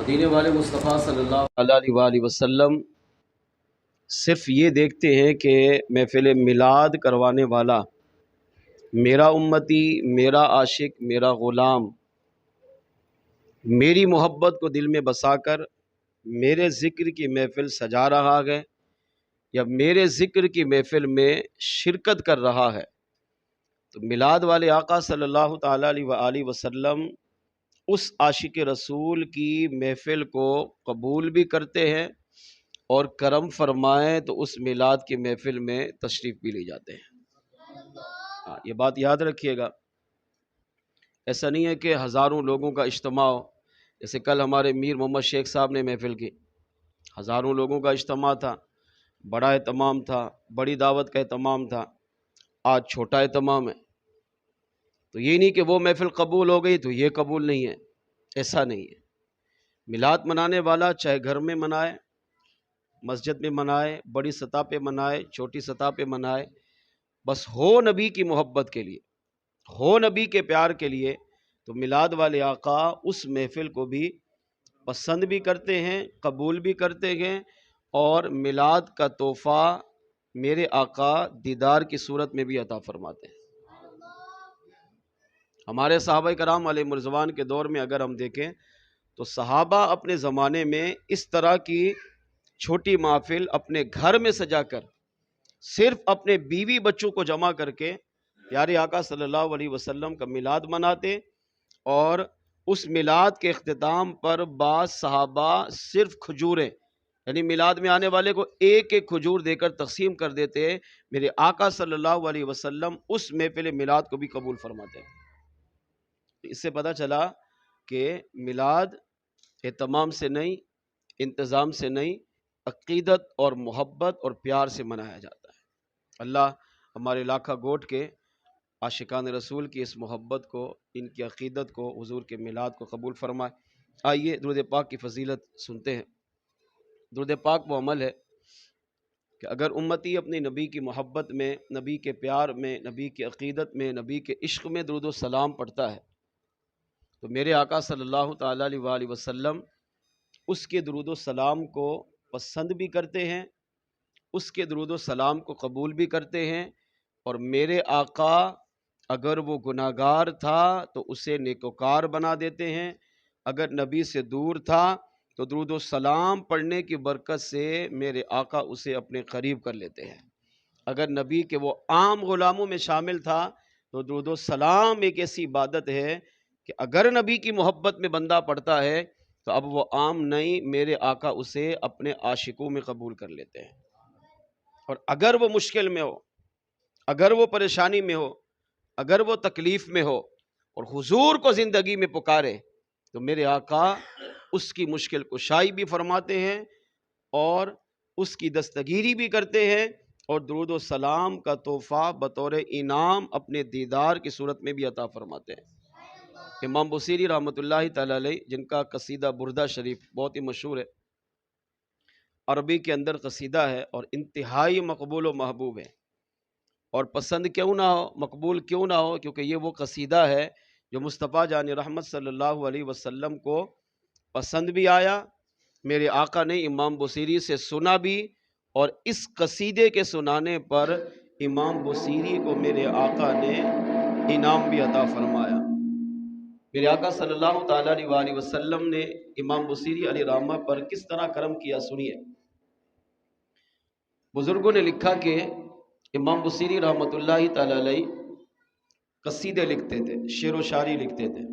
مدینے والے مصطفیٰ صلی اللہ علیہ وآلہ وسلم صرف یہ دیکھتے ہیں کہ محفل میلاد کروانے والا میرا امتی، میرا عاشق، میرا غلام میری محبت کو دل میں بسا کر میرے ذکر کی محفل سجا رہا ہے یا میرے ذکر کی محفل میں شرکت کر رہا ہے۔ تو میلاد والے آقا صلی اللہ تعالیٰ علیہ وآلہ وسلم اس عاشق رسول کی محفل کو قبول بھی کرتے ہیں اور کرم فرمائیں تو اس میلاد کی محفل میں تشریف بھی لے جاتے ہیں۔ یہ بات یاد رکھیے گا، ایسا نہیں ہے کہ ہزاروں لوگوں کا اجتماع ہو، جیسے کل ہمارے میر محمد شیخ صاحب نے محفل کی، ہزاروں لوگوں کا اجتماع تھا، بڑا اہتمام تھا، بڑی دعوت کا اہتمام تھا۔ آج چھوٹا اہتمام ہے، تو یہ نہیں کہ وہ محفل قبول ہو گئی تو یہ قبول نہیں ہے، ایسا نہیں ہے۔ میلاد منانے والا چاہے گھر میں منائے، مسجد میں منائے، بڑی سطح پہ منائے، چھوٹی سطح پہ منائے، بس ہو نبی کی محبت کے لیے، ہو نبی کے پیار کے لیے، تو میلاد والے آقا اس محفل کو بھی پسند بھی کرتے ہیں، قبول بھی کرتے ہیں، اور میلاد کا تحفہ میرے آقا دیدار کی صورت میں بھی عطا فرماتے ہیں۔ ہمارے صحابہ کرام علیہ رضوان کے دور میں اگر ہم دیکھیں تو صحابہ اپنے زمانے میں اس طرح کی چھوٹی محفل اپنے گھر میں سجا کر صرف اپنے بیوی بچوں کو جمع کر کے پیارے آقا صلی اللہ علیہ وسلم کا میلاد مناتے، اور اس میلاد کے اختتام پر بعض صحابہ صرف کھجوریں، یعنی میلاد میں آنے والے کو ایک ایک کھجور دے کر تقسیم کر دیتے۔ میرے آقا صلی اللہ علیہ وسلم اس محفل میلاد کو بھی قبول فرماتے ہیں۔ اس سے پتہ چلا کہ میلاد اہتمام سے نہیں، انتظام سے نہیں، عقیدت اور محبت اور پیار سے منایا جاتا ہے۔ اللہ ہمارے لاکھا گوٹ کے عاشقان رسول کی اس محبت کو، ان کی عقیدت کو، حضور کے میلاد کو قبول فرمائے۔ آئیے درود پاک کی فضیلت سنتے ہیں۔ درود پاک وہ عمل ہے کہ اگر امتی اپنی نبی کی محبت میں، نبی کے پیار میں، نبی کی عقیدت میں، نبی کے عشق میں درود و سلام پڑھتا ہے تو میرے آقا صلی اللہ تعالیٰ علیہ وآلہ وسلم اس کے درود و سلام کو پسند بھی کرتے ہیں، اس کے درود و سلام کو قبول بھی کرتے ہیں، اور میرے آقا اگر وہ گناہگار تھا تو اسے نیکوکار بنا دیتے ہیں، اگر نبی سے دور تھا تو درود و سلام پڑھنے کی برکت سے میرے آقا اسے اپنے قریب کر لیتے ہیں، اگر نبی کے وہ عام غلاموں میں شامل تھا تو درود و سلام ایک ایسی عبادت ہے کہ اگر نبی کی محبت میں بندہ پڑھتا ہے تو اب وہ عام نہیں، میرے آقا اسے اپنے عاشقوں میں قبول کر لیتے ہیں۔ اور اگر وہ مشکل میں ہو، اگر وہ پریشانی میں ہو، اگر وہ تکلیف میں ہو اور حضور کو زندگی میں پکارے تو میرے آقا اس کی مشکل کشائی بھی فرماتے ہیں اور اس کی دستگیری بھی کرتے ہیں، اور درود و سلام کا تحفہ بطور انعام اپنے دیدار کی صورت میں بھی عطا فرماتے ہیں۔ امام بصیری رحمۃ اللہ تعالی علیہ، جن کا قصیدہ بردہ شریف بہت ہی مشہور ہے، عربی کے اندر قصیدہ ہے اور انتہائی مقبول و محبوب ہے، اور پسند کیوں نہ ہو، مقبول کیوں نہ ہو، کیونکہ یہ وہ قصیدہ ہے جو مصطفیٰ جان رحمت صلی اللہ علیہ وسلم کو پسند بھی آیا، میرے آقا نے امام بصیری سے سنا بھی، اور اس قصیدے کے سنانے پر امام بصیری کو میرے آقا نے انعام بھی عطا فرمایا۔ میرے آقا صلی اللہ تعالیٰ علیہ وآلہ وسلم نے امام بصیری علیہ رحمہ پر کس طرح کرم کیا، سنیے۔ بزرگوں نے لکھا کہ امام بصیری رحمۃ اللہ تعالیٰ علیہ قصیدے لکھتے تھے، شعر و شاعری لکھتے تھے۔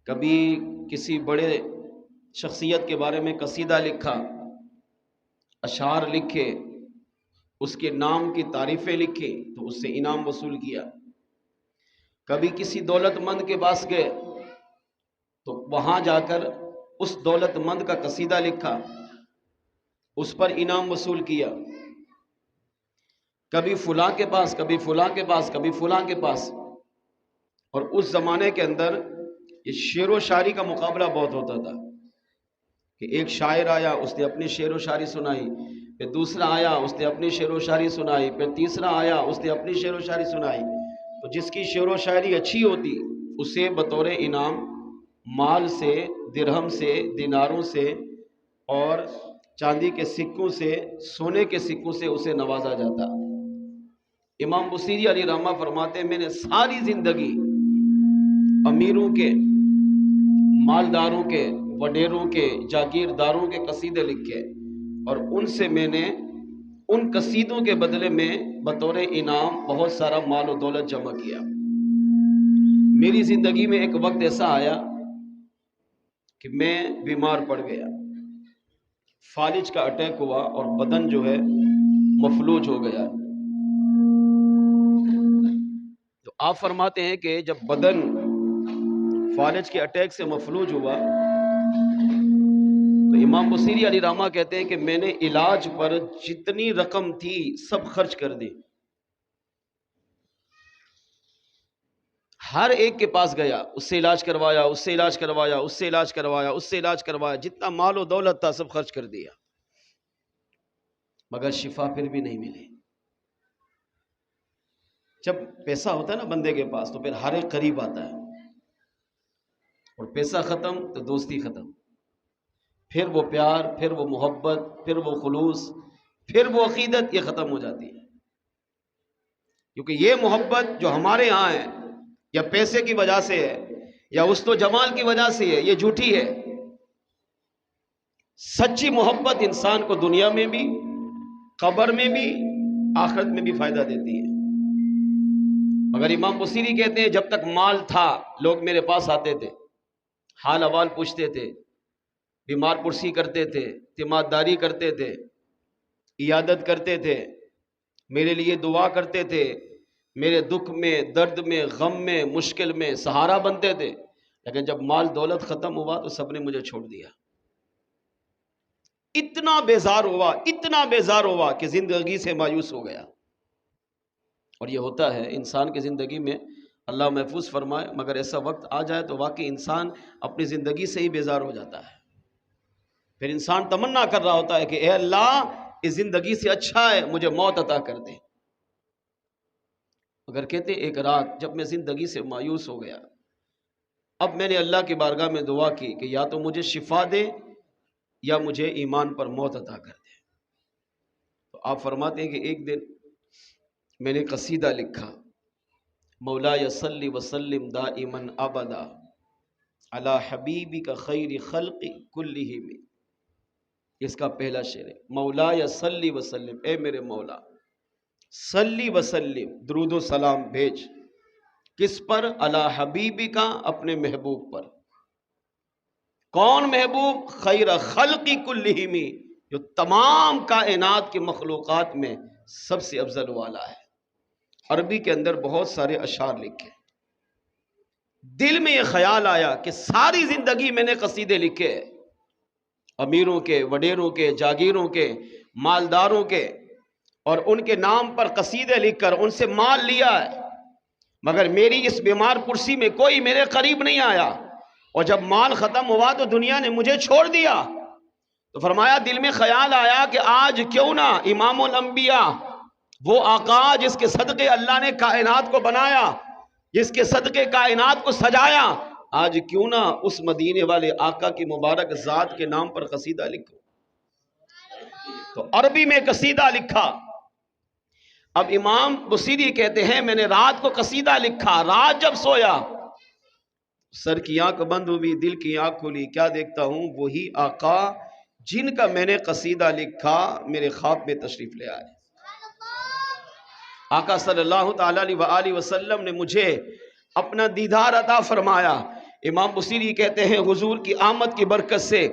کبھی کسی بڑے شخصیت کے بارے میں قصیدہ لکھا، اشعار لکھے، اس کے نام کی تعریفیں لکھی تو اس سے انعام وصول کیا۔ کبھی کسی دولت مند کے پاس گئے تو وہاں جا کر اس دولت مند کا قصیدہ لکھا، اس پر انعام وصول کیا۔ کبھی فلاں کے پاس، کبھی فلاں کے پاس، کبھی فلاں کے پاس، اور اس زمانے کے اندر یہ شعر و شاعری کا مقابلہ بہت ہوتا تھا کہ ایک شاعر آیا، اس نے اپنی شعر و شاعری سنائی، پھر دوسرا آیا، اس نے اپنی شعر و شاعری سنائی، پھر تیسرا آیا، اس نے اپنی شعر و شاعری سنائی، تو جس کی شعر و شاعری اچھی ہوتی اسے بطور انعام مال سے، درہم سے، دیناروں سے اور چاندی کے سکوں سے، سونے کے سکوں سے اسے نوازا جاتا۔ امام بصیری علیہ رحمہ فرماتے ہیں میں نے ساری زندگی امیروں کے، مالداروں کے، وڈیروں کے، جاگیرداروں کے قصیدے لکھے اور ان سے میں نے ان قصیدوں کے بدلے میں بطور انعام بہت سارا مال و دولت جمع کیا۔ میری زندگی میں ایک وقت ایسا آیا کہ میں بیمار پڑ گیا، فالج کا اٹیک ہوا اور بدن جو ہے مفلوج ہو گیا۔ تو آپ فرماتے ہیں کہ جب بدن فالج کے اٹیک سے مفلوج ہوا تو امام بصیری علیہ رحمہ کہتے ہیں کہ میں نے علاج پر جتنی رقم تھی سب خرچ کر دی۔ ہر ایک کے پاس گیا، اس سے علاج کروایا، اس سے علاج کروایا، اس سے علاج کروایا، اس سے علاج کروایا، جتنا مال و دولت تھا سب خرچ کر دیا، مگر شفا پھر بھی نہیں ملی۔ جب پیسہ ہوتا ہے نا بندے کے پاس تو پھر ہر ایک قریب آتا ہے، اور پیسہ ختم تو دوستی ختم، پھر وہ پیار، پھر وہ محبت، پھر وہ خلوص، پھر وہ عقیدت، یہ ختم ہو جاتی ہے۔ کیونکہ یہ محبت جو ہمارے ہاں ہے یا پیسے کی وجہ سے ہے یا حسن و جمال کی وجہ سے ہے، یہ جھوٹی ہے۔ سچی محبت انسان کو دنیا میں بھی، قبر میں بھی، آخرت میں بھی فائدہ دیتی ہے۔ مگر امام بصیری کہتے ہیں جب تک مال تھا لوگ میرے پاس آتے تھے، حال احوال پوچھتے تھے، بیمار پرسی کرتے تھے، تیمارداری کرتے تھے، عیادت کرتے تھے، میرے لیے دعا کرتے تھے، میرے دکھ میں، درد میں، غم میں، مشکل میں سہارا بنتے تھے۔ لیکن جب مال دولت ختم ہوا تو سب نے مجھے چھوڑ دیا۔ اتنا بیزار ہوا، اتنا بیزار ہوا کہ زندگی سے مایوس ہو گیا۔ اور یہ ہوتا ہے انسان کی زندگی میں، اللہ محفوظ فرمائے، مگر ایسا وقت آ جائے تو واقعی انسان اپنی زندگی سے ہی بیزار ہو جاتا ہے۔ پھر انسان تمنا کر رہا ہوتا ہے کہ اے اللہ اس زندگی سے اچھا ہے مجھے موت عطا کر دے۔ مگر کہتے ایک رات جب میں زندگی سے مایوس ہو گیا، اب میں نے اللہ کی بارگاہ میں دعا کی کہ یا تو مجھے شفا دے یا مجھے ایمان پر موت عطا کر دے۔ تو آپ فرماتے ہیں کہ ایک دن میں نے قصیدہ لکھا، مولایا صلی وسلم دائما ابدا علی حبیبک خیر خلق کلہم۔ اس کا پہلا شعر ہے، مولایا صلی وسلم، اے میرے مولا صلی وسلم، درود و سلام بھیج، کس پر؟ علی حبیبک، اپنے محبوب پر۔ کون محبوب؟ خیر خلق کلہم، جو تمام کائنات کی مخلوقات میں سب سے افضل والا ہے۔ عربی کے اندر بہت سارے اشعار لکھے۔ دل میں یہ خیال آیا کہ ساری زندگی میں نے قصیدے لکھے، امیروں کے، وڈیروں کے، جاگیروں کے، مالداروں کے، اور ان کے نام پر قصیدے لکھ کر ان سے مال لیا ہے، مگر میری اس بیمار پرسی میں کوئی میرے قریب نہیں آیا، اور جب مال ختم ہوا تو دنیا نے مجھے چھوڑ دیا۔ تو فرمایا دل میں خیال آیا کہ آج کیوں نہ امام الانبیاء، وہ آقا جس کے صدقے اللہ نے کائنات کو بنایا، جس کے صدقے کائنات کو سجایا، آج کیوں نہ اس مدینے والے آقا کی مبارک ذات کے نام پر قصیدہ لکھو۔ تو عربی میں قصیدہ لکھا۔ اب امام بصیری کہتے ہیں میں نے رات کو قصیدہ لکھا، رات جب سویا سر کی آنکھ بند ہوئی، دل کی آنکھ کھلی، کیا دیکھتا ہوں؟ وہی آقا جن کا میں نے قصیدہ لکھا میرے خواب میں تشریف لے آئے۔ آقا صلی اللہ تعالیٰ علیہ وسلم نے مجھے اپنا دیدار عطا فرمایا۔ امام بصیری کہتے ہیں حضور کی آمد کی برکت سے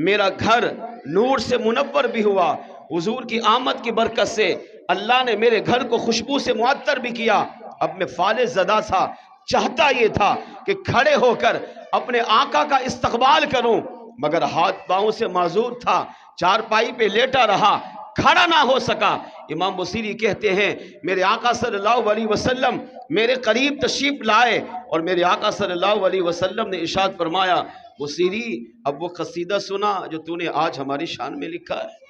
میرا گھر نور سے منور بھی ہوا، حضور کی آمد کی برکت سے اللہ نے میرے گھر کو خوشبو سے معطر بھی کیا۔ اب میں فالج زدہ تھا، چاہتا یہ تھا کہ کھڑے ہو کر اپنے آقا کا استقبال کروں، مگر ہاتھ پاؤں سے معذور تھا، چارپائی پہ لیٹا رہا، کھڑا نہ ہو سکا۔ امام بصیری کہتے ہیں میرے آقا صلی اللہ علیہ وسلم میرے قریب تشریف لائے اور میرے آقا صلی اللہ علیہ وسلم نے ارشاد فرمایا بصیری اب وہ قصیدہ سنا جو تو نے آج ہماری شان میں لکھا ہے۔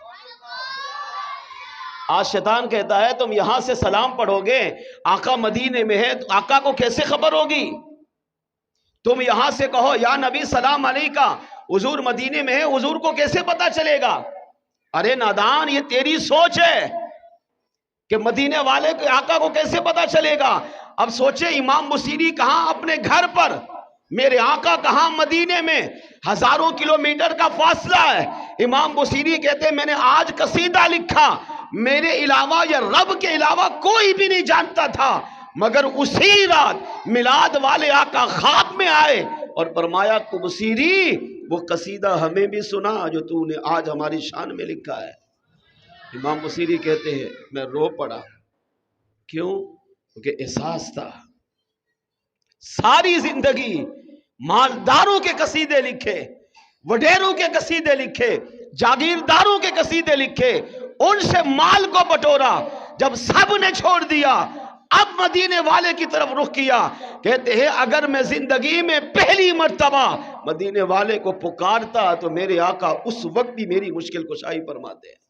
آج شیطان کہتا ہے تم یہاں سے سلام پڑھو گے، آقا مدینے میں ہے تو آقا کو کیسے خبر ہوگی؟ تم یہاں سے کہو یا نبی سلام علیکہ، حضور مدینے میں ہے، حضور کو کیسے پتا چلے گا؟ ارے نادان، یہ تیری سوچ ہے کہ مدینے والے کے آقا کو کیسے پتا چلے گا۔ اب سوچے امام بصیری کہاں اپنے گھر پر، میرے آقا کہاں مدینے میں، ہزاروں کلومیٹر کا فاصلہ ہے۔ امام بصیری کہتے ہیں میں نے آج قصیدہ لکھا، میرے علاوہ یا رب کے علاوہ کوئی بھی نہیں جانتا تھا، مگر اسی رات میلاد والے آقا خواب میں آئے اور فرمایا کہ بصیری وہ قصیدہ ہمیں بھی سنا جو تو نے آج ہماری شان میں لکھا ہے۔ امام بصیری کہتے ہیں میں رو پڑا، کیوں؟ کیونکہ احساس تھا ساری زندگی مالداروں کے قصیدے لکھے، وڈیروں کے قصیدے لکھے، جاگیرداروں کے قصیدے لکھے، ان سے مال کو بٹورا، جب سب نے چھوڑ دیا اب مدینے والے کی طرف رخ کیا۔ کہتے ہیں اگر میں زندگی میں پہلی مرتبہ مدینے والے کو پکارتا تو میرے آقا اس وقت بھی میری مشکل کشائی فرماتے ہیں۔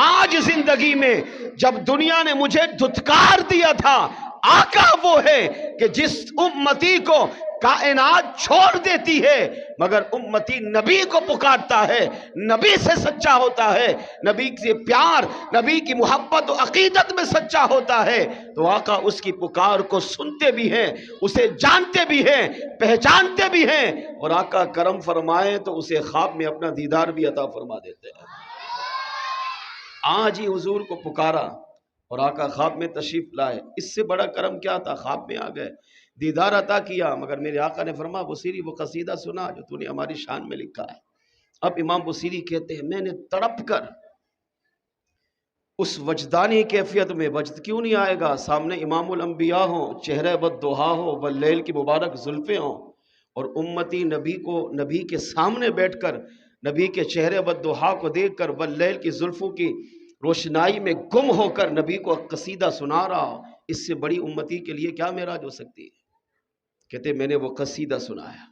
آج زندگی میں جب دنیا نے مجھے دھتکار دیا تھا، آقا وہ ہے کہ جس امتی کو کائنات چھوڑ دیتی ہے مگر امتی نبی کو پکارتا ہے، نبی سے سچا ہوتا ہے، نبی سے پیار، نبی کی محبت و عقیدت میں سچا ہوتا ہے، تو آقا اس کی پکار کو سنتے بھی ہیں، اسے جانتے بھی ہیں، پہچانتے بھی ہیں، اور آقا کرم فرمائے تو اسے خواب میں اپنا دیدار بھی عطا فرما دیتے ہیں۔ آج ہی حضور کو پکارا اور آقا خواب میں تشریف لائے، اس سے بڑا کرم کیا تھا؟ خواب میں آ گئے، دیدار عطا کیا، مگر میرے آقا نے فرمایا بصیری وہ قصیدہ سنا جو تو نے ہماری شان میں لکھا ہے۔ اب امام بصیری کہتے ہیں میں نے تڑپ کر اس وجدانی کیفیت میں، وجد کیوں نہیں آئے گا؟ سامنے امام الانبیاء ہوں، چہرہ بددحا ہو، واللیل کی مبارک زلفیں ہوں، اور امتی نبی کے سامنے بیٹھ کر نبی کے چہرے بددحا کو دیکھ کر واللیل کی زلفوں کی روشنائی میں گم ہو کر نبی کو قصیدہ سنا رہا ہوں، اس سے بڑی امتی کے لیے کیا معراج ہو سکتی ہے؟ کہتے میں نے وہ قصیدہ سنایا،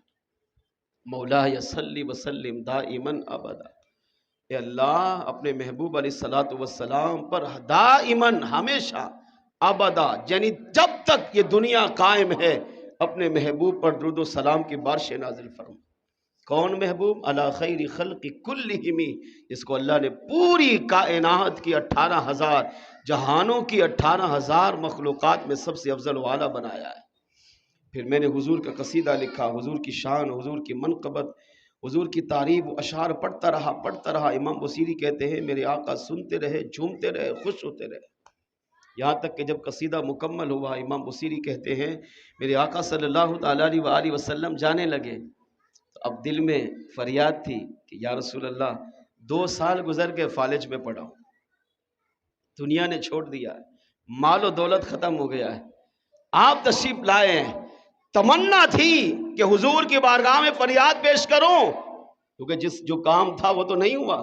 مولا صلی وسلم دائما ابدا، اے اللہ اپنے محبوب علیہ السلام پر دائما ہمیشہ ابدا، یعنی جب تک یہ دنیا قائم ہے اپنے محبوب پر درود و سلام کی بارش نازل فرما۔ کون محبوب؟ علی خیر خلق کلہم، جس کو اللہ نے پوری کائنات کی 18,000 جہانوں کی 18,000 مخلوقات میں سب سے افضل و اعلیٰ بنایا ہے۔ پھر میں نے حضور کا قصیدہ لکھا، حضور کی شان، حضور کی منقبت، حضور کی تعریف و اشعار پڑھتا رہا۔ امام بصیری کہتے ہیں میرے آقا سنتے رہے، جھومتے رہے، خوش ہوتے رہے، یہاں تک کہ جب قصیدہ مکمل ہوا امام بصیری کہتے ہیں میرے آقا صلی اللہ علیہ وآلہ وسلم جانے لگے، اب دل میں فریاد تھی کہ یا رسول اللہ 2 سال گزر کے فالج میں پڑا ہوں، دنیا نے چھوڑ دیا ہے، مال و دولت ختم ہو گیا ہے، آپ تشریف لائے ہیں، تمنا تھی کہ حضور کی بارگاہ میں فریاد پیش کروں، کیونکہ جو کام تھا وہ تو نہیں ہوا۔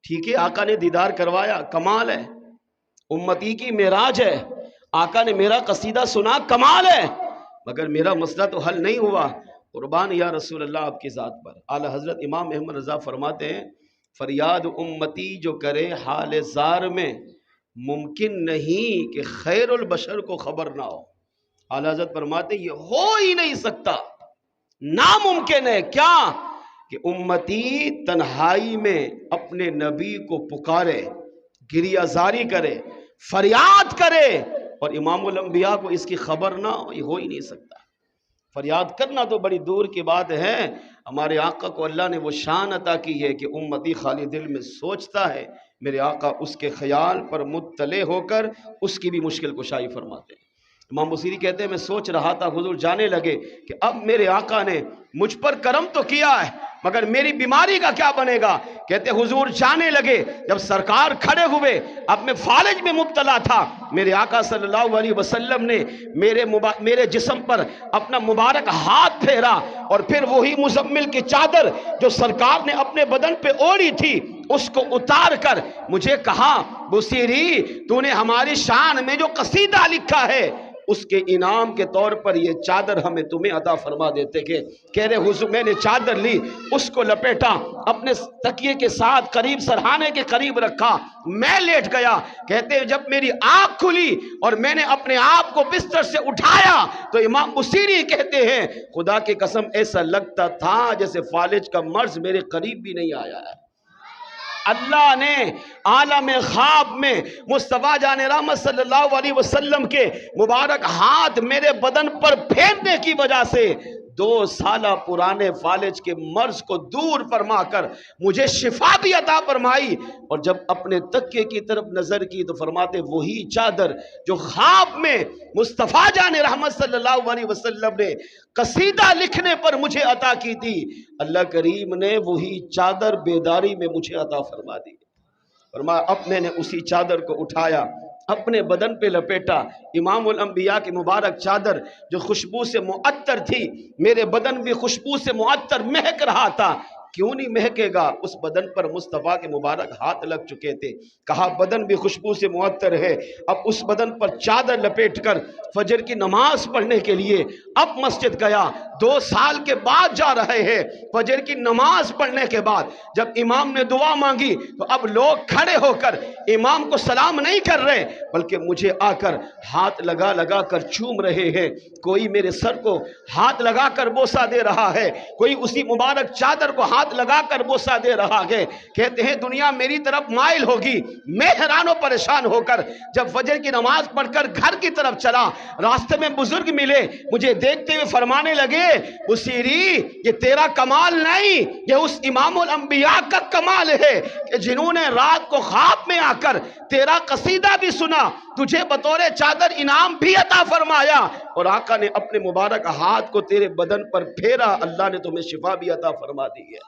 ٹھیک ہے آقا نے دیدار کروایا، کمال ہے، امتی کی معراج ہے، آقا نے میرا قصیدہ سنا، کمال ہے، مگر میرا مسئلہ تو حل نہیں ہوا۔ قربان یا رسول اللہ آپ کی ذات پر۔ اعلیٰ حضرت امام احمد رضا فرماتے ہیں فریاد امتی جو کرے حال زار میں، ممکن نہیں کہ خیر البشر کو خبر نہ ہو۔ اعلیٰ حضرت فرماتے ہیں یہ ہو ہی نہیں سکتا، ناممکن ہے۔ کیا؟ کہ امتی تنہائی میں اپنے نبی کو پکارے، گریہ زاری کرے، فریاد کرے، اور امام الانبیاء کو اس کی خبر نہ ہو، یہ ہو ہی نہیں سکتا۔ فریاد کرنا تو بڑی دور کی بات ہے، ہمارے آقا کو اللہ نے وہ شان عطا کی ہے کہ امتی خالی دل میں سوچتا ہے، میرے آقا اس کے خیال پر مطلع ہو کر اس کی بھی مشکل کشائی فرماتے ہیں۔ امام بصیری کہتے ہیں میں سوچ رہا تھا حضور جانے لگے کہ اب میرے آقا نے مجھ پر کرم تو کیا ہے مگر میری بیماری کا کیا بنے گا؟ کہتے حضور جانے لگے، جب سرکار کھڑے ہوئے، اب میں فالج میں مبتلا تھا، میرے آقا صلی اللہ علیہ وسلم نے میرے جسم پر اپنا مبارک ہاتھ پھیرا، اور پھر وہی مزمل کی چادر جو سرکار نے اپنے بدن پہ اوڑھی تھی اس کو اتار کر مجھے کہا بصیری تو نے ہماری شان میں جو قصیدہ لکھا ہے اس کے انعام کے طور پر یہ چادر ہمیں تمہیں عطا فرما دیتے کہ کہہ رہے حضور میں نے چادر لی، اس کو لپیٹا، اپنے تکیے کے ساتھ قریب سرہانے کے قریب رکھا، میں لیٹ گیا۔ کہتے ہیں جب میری آنکھ کھلی اور میں نے اپنے آپ کو بستر سے اٹھایا تو امام بصیری کہتے ہیں خدا کی قسم ایسا لگتا تھا جیسے فالج کا مرض میرے قریب بھی نہیں آیا ہے۔ اللہ نے عالم خواب میں مصطفیٰ جان رحمت صلی اللہ علیہ وسلم کے مبارک ہاتھ میرے بدن پر پھیرنے کی وجہ سے 2 سالہ پرانے فالج کے مرض کو دور فرما کر مجھے شفا بھی عطا فرمائی۔ اور جب اپنے تکیے کی طرف نظر کی تو فرماتے وہی چادر جو خواب میں مصطفیٰ جان رحمت صلی اللہ علیہ وسلم نے قصیدہ لکھنے پر مجھے عطا کی تھی، اللہ کریم نے وہی چادر بیداری میں مجھے عطا فرما دی۔ فرمایا اب میں نے اسی چادر کو اٹھایا، اپنے بدن پہ لپیٹا، امام الانبیاء کی مبارک چادر جو خوشبو سے معطر تھی، میرے بدن بھی خوشبو سے معطر مہک رہا تھا۔ کیوں نہیں مہکے گا؟ اس بدن پر مصطفیٰ کے مبارک ہاتھ لگ چکے تھے۔ کہا بدن بھی خوشبو سے معطر ہے، اب اس بدن پر چادر لپیٹ کر فجر کی نماز پڑھنے کے لیے اب مسجد گیا۔ 2 سال کے بعد جا رہے ہیں۔ فجر کی نماز پڑھنے کے بعد جب امام نے دعا مانگی تو اب لوگ کھڑے ہو کر امام کو سلام نہیں کر رہے بلکہ مجھے آ کر ہاتھ لگا لگا کر چوم رہے ہیں۔ کوئی میرے سر کو ہاتھ لگا کر بوسہ دے رہا ہے، کوئی اسی مبارک چادر کو ہاتھ لگا کر بوسہ دے رہا ہے۔ کہتے ہیں دنیا میری طرف مائل ہوگی۔ میں حیران و پریشان ہو کر جب فجر کی نماز پڑھ کر گھر کی طرف چلا، راستے میں بزرگ ملے، مجھے دیکھتے ہوئے فرمانے لگے بصیری یہ تیرا کمال نہیں، یہ اس امام الانبیاء کا کمال ہے کہ جنہوں نے رات کو خواب میں آ کر تیرا قصیدہ بھی سنا، تجھے بطور چادر انعام بھی عطا فرمایا، اور آقا نے اپنے مبارک ہاتھ کو تیرے بدن پر پھیرا، اللہ نے تمہیں شفا بھی عطا فرما دی ہے۔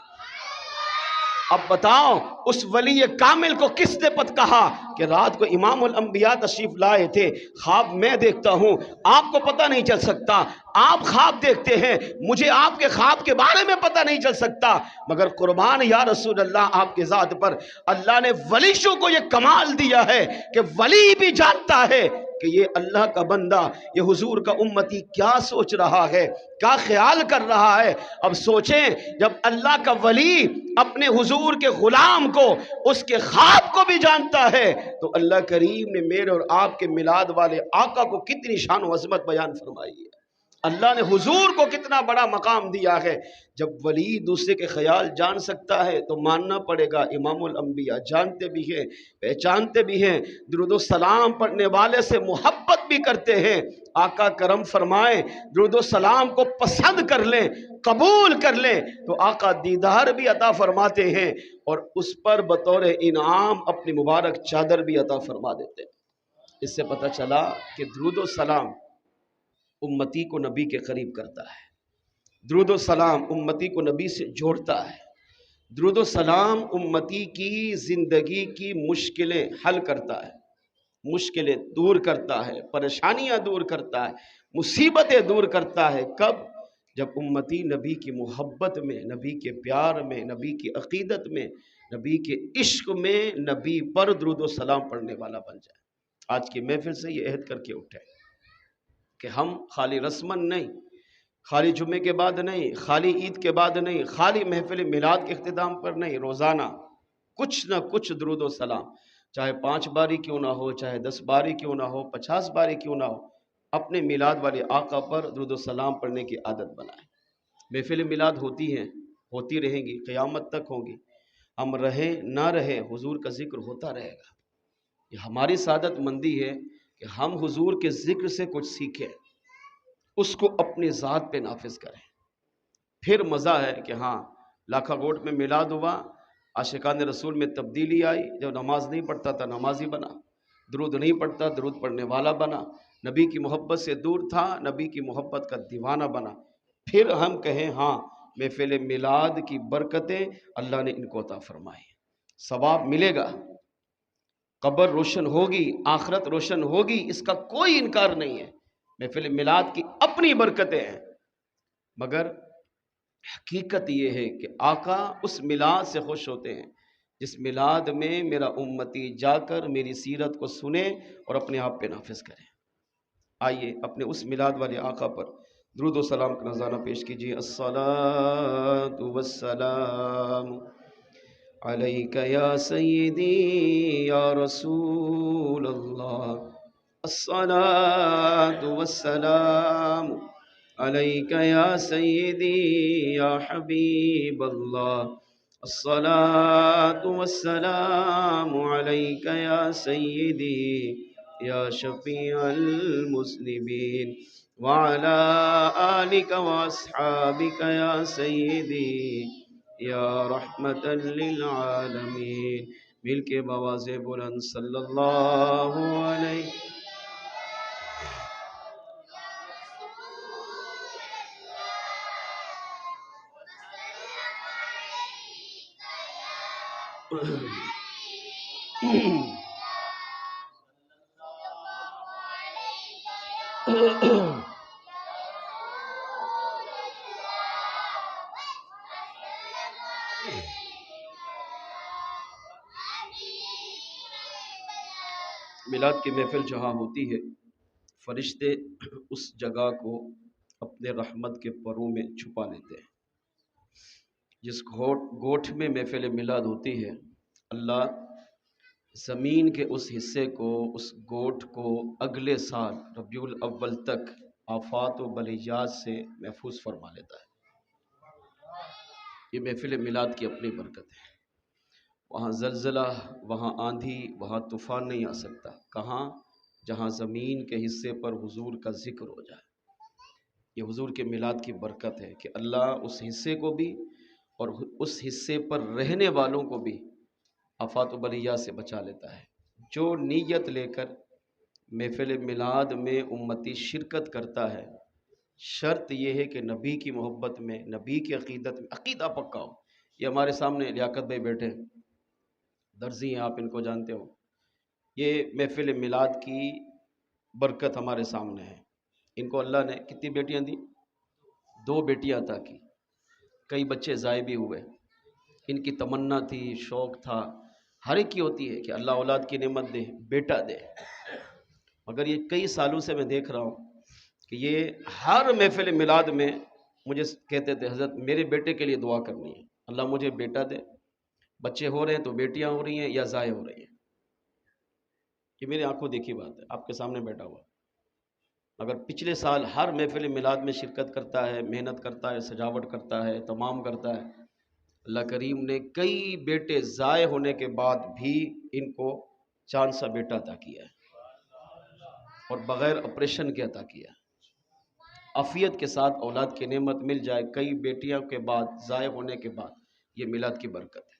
اب بتاؤ اس ولی کامل کو کس نے پت کہا کہ رات کو امام الانبیاء تشریف لائے تھے، خواب میں دیکھتا ہوں، آپ کو پتہ نہیں چل سکتا، آپ خواب دیکھتے ہیں، مجھے آپ کے خواب کے بارے میں پتہ نہیں چل سکتا، مگر قربان یا رسول اللہ آپ کے ذات پر اللہ نے ولیشوں کو یہ کمال دیا ہے کہ ولی بھی جانتا ہے کہ یہ اللہ کا بندہ، یہ حضور کا امتی کیا سوچ رہا ہے، کیا خیال کر رہا ہے۔ اب سوچیں جب اللہ کا ولی اپنے حضور کے غلام کو اس کے خواب کو بھی جانتا ہے تو اللہ کریم نے میرے اور آپ کے میلاد والے آقا کو کتنی شان و عظمت بیان فرمائی ہے، اللہ نے حضور کو کتنا بڑا مقام دیا ہے۔ جب ولی دوسرے کے خیال جان سکتا ہے تو ماننا پڑے گا امام الانبیاء جانتے بھی ہیں، پہچانتے بھی ہیں، درود و سلام پڑھنے والے سے محبت بھی کرتے ہیں۔ آقا کرم فرمائیں درود و سلام کو پسند کر لیں، قبول کر لیں تو آقا دیدار بھی عطا فرماتے ہیں اور اس پر بطور انعام اپنی مبارک چادر بھی عطا فرما دیتے ہیں۔ اس سے پتہ چلا کہ درود و سلام امتی کو نبی کے قریب کرتا ہے، درود و سلام امتی کو نبی سے جوڑتا ہے، درود و سلام امتی کی زندگی کی مشکلیں حل کرتا ہے، مشکلیں دور کرتا ہے، پریشانیاں دور کرتا ہے، مصیبتیں دور کرتا ہے۔ کب؟ جب امتی نبی کی محبت میں، نبی کے پیار میں، نبی کی عقیدت میں، نبی کے عشق میں نبی پر درود و سلام پڑھنے والا بن جائے۔ آج کی محفل سے یہ عہد کر کے اٹھے کہ ہم خالی رسمن نہیں، خالی جمعے کے بعد نہیں، خالی عید کے بعد نہیں، خالی محفل میلاد کے اختتام پر نہیں، روزانہ کچھ نہ کچھ درود و سلام، چاہے 5 باری کیوں نہ ہو، چاہے 10 باری کیوں نہ ہو، 50 باری کیوں نہ ہو، اپنے میلاد والے آقا پر درود و سلام پڑھنے کی عادت بنائیں۔ محفل میلاد ہوتی ہیں، ہوتی رہیں گی، قیامت تک ہوں گی، ہم رہیں نہ رہیں حضور کا ذکر ہوتا رہے گا۔ یہ ہماری سعادت مندی ہے کہ ہم حضور کے ذکر سے کچھ سیکھیں، اس کو اپنی ذات پہ نافذ کریں۔ پھر مزہ ہے کہ ہاں لاکھا کوٹ میں میلاد ہوا، عاشقان رسول میں تبدیلی آئی، جب نماز نہیں پڑھتا تھا نمازی بنا، درود نہیں پڑھتا درود پڑھنے والا بنا، نبی کی محبت سے دور تھا نبی کی محبت کا دیوانہ بنا۔ پھر ہم کہیں ہاں محفل میلاد کی برکتیں اللہ نے ان کو عطا فرمائی، ثواب ملے گا، قبر روشن ہوگی، آخرت روشن ہوگی، اس کا کوئی انکار نہیں ہے۔ محفل میلاد کی اپنی برکتیں ہیں، مگر حقیقت یہ ہے کہ آقا اس میلاد سے خوش ہوتے ہیں جس میلاد میں میرا امتی جا کر میری سیرت کو سنے اور اپنے آپ پہ نافذ کرے۔ آئیے اپنے اس میلاد والے آقا پر درود و سلام کا نذرانہ پیش کیجیے۔ الصلاۃ والسلام علیک یا سیدی یا رسول اللہ، الصلاۃ والسلام علیک یا سیدی یا حبیب اللہ، الصلاۃ والسلام علیک یا سیدی یا شفیع المذنبین وعلی آلک واصحابک یا سیدی یا رحمت للعالمین۔ مل کے بآواز بلند صلی اللہ علیہ میلاد کی محفل جہاں ہوتی ہے، فرشتے اس جگہ کو اپنے رحمت کے پروں میں چھپا لیتے ہیں۔ جس گوٹھ میں محفل میلاد ہوتی ہے، اللہ زمین کے اس حصے کو، اس گوٹھ کو اگلے سال ربیع الاول تک آفات و بلیات سے محفوظ فرما لیتا ہے۔ یہ محفل میلاد کی اپنی برکت ہے۔ وہاں زلزلہ، وہاں آندھی، وہاں طوفان نہیں آ سکتا۔ کہاں؟ جہاں زمین کے حصے پر حضور کا ذکر ہو جائے۔ یہ حضور کے میلاد کی برکت ہے کہ اللہ اس حصے کو بھی اور اس حصے پر رہنے والوں کو بھی آفات و بلیات سے بچا لیتا ہے۔ جو نیت لے کر محفل میلاد میں امتی شرکت کرتا ہے، شرط یہ ہے کہ نبی کی محبت میں، نبی کی عقیدت میں عقیدہ پکا ہو۔ یہ ہمارے سامنے لیاقت بھائی بیٹھے، درزی ہیں، آپ ان کو جانتے ہو۔ یہ محفل میلاد کی برکت ہمارے سامنے ہے۔ ان کو اللہ نے کتنی بیٹیاں دی؟ 2 بیٹیاں عطا کی۔ کئی بچے ضائع بھی ہوئے۔ ان کی تمنا تھی، شوق تھا، ہر ایک کی ہوتی ہے کہ اللہ اولاد کی نعمت دے، بیٹا دے، مگر یہ کئی سالوں سے میں دیکھ رہا ہوں کہ یہ ہر محفل میلاد میں مجھے کہتے تھے حضرت میرے بیٹے کے لیے دعا کرنی ہے، اللہ مجھے بیٹا دے۔ بچے ہو رہے ہیں تو بیٹیاں ہو رہی ہیں یا ضائع ہو رہی ہیں۔ یہ میری آنکھوں دیکھی بات ہے، آپ کے سامنے بیٹھا ہوا۔ اگر پچھلے سال ہر محفل میلاد میں شرکت کرتا ہے، محنت کرتا ہے، سجاوٹ کرتا ہے، تمام کرتا ہے، اللہ کریم نے کئی بیٹے ضائع ہونے کے بعد بھی ان کو چاند سا بیٹا عطا کیا ہے اور بغیر آپریشن کے عطا کیا ہے۔ عافیت کے ساتھ اولاد کی نعمت مل جائے کئی بیٹیوں کے بعد، ضائع ہونے کے بعد، یہ میلاد کی برکت ہے۔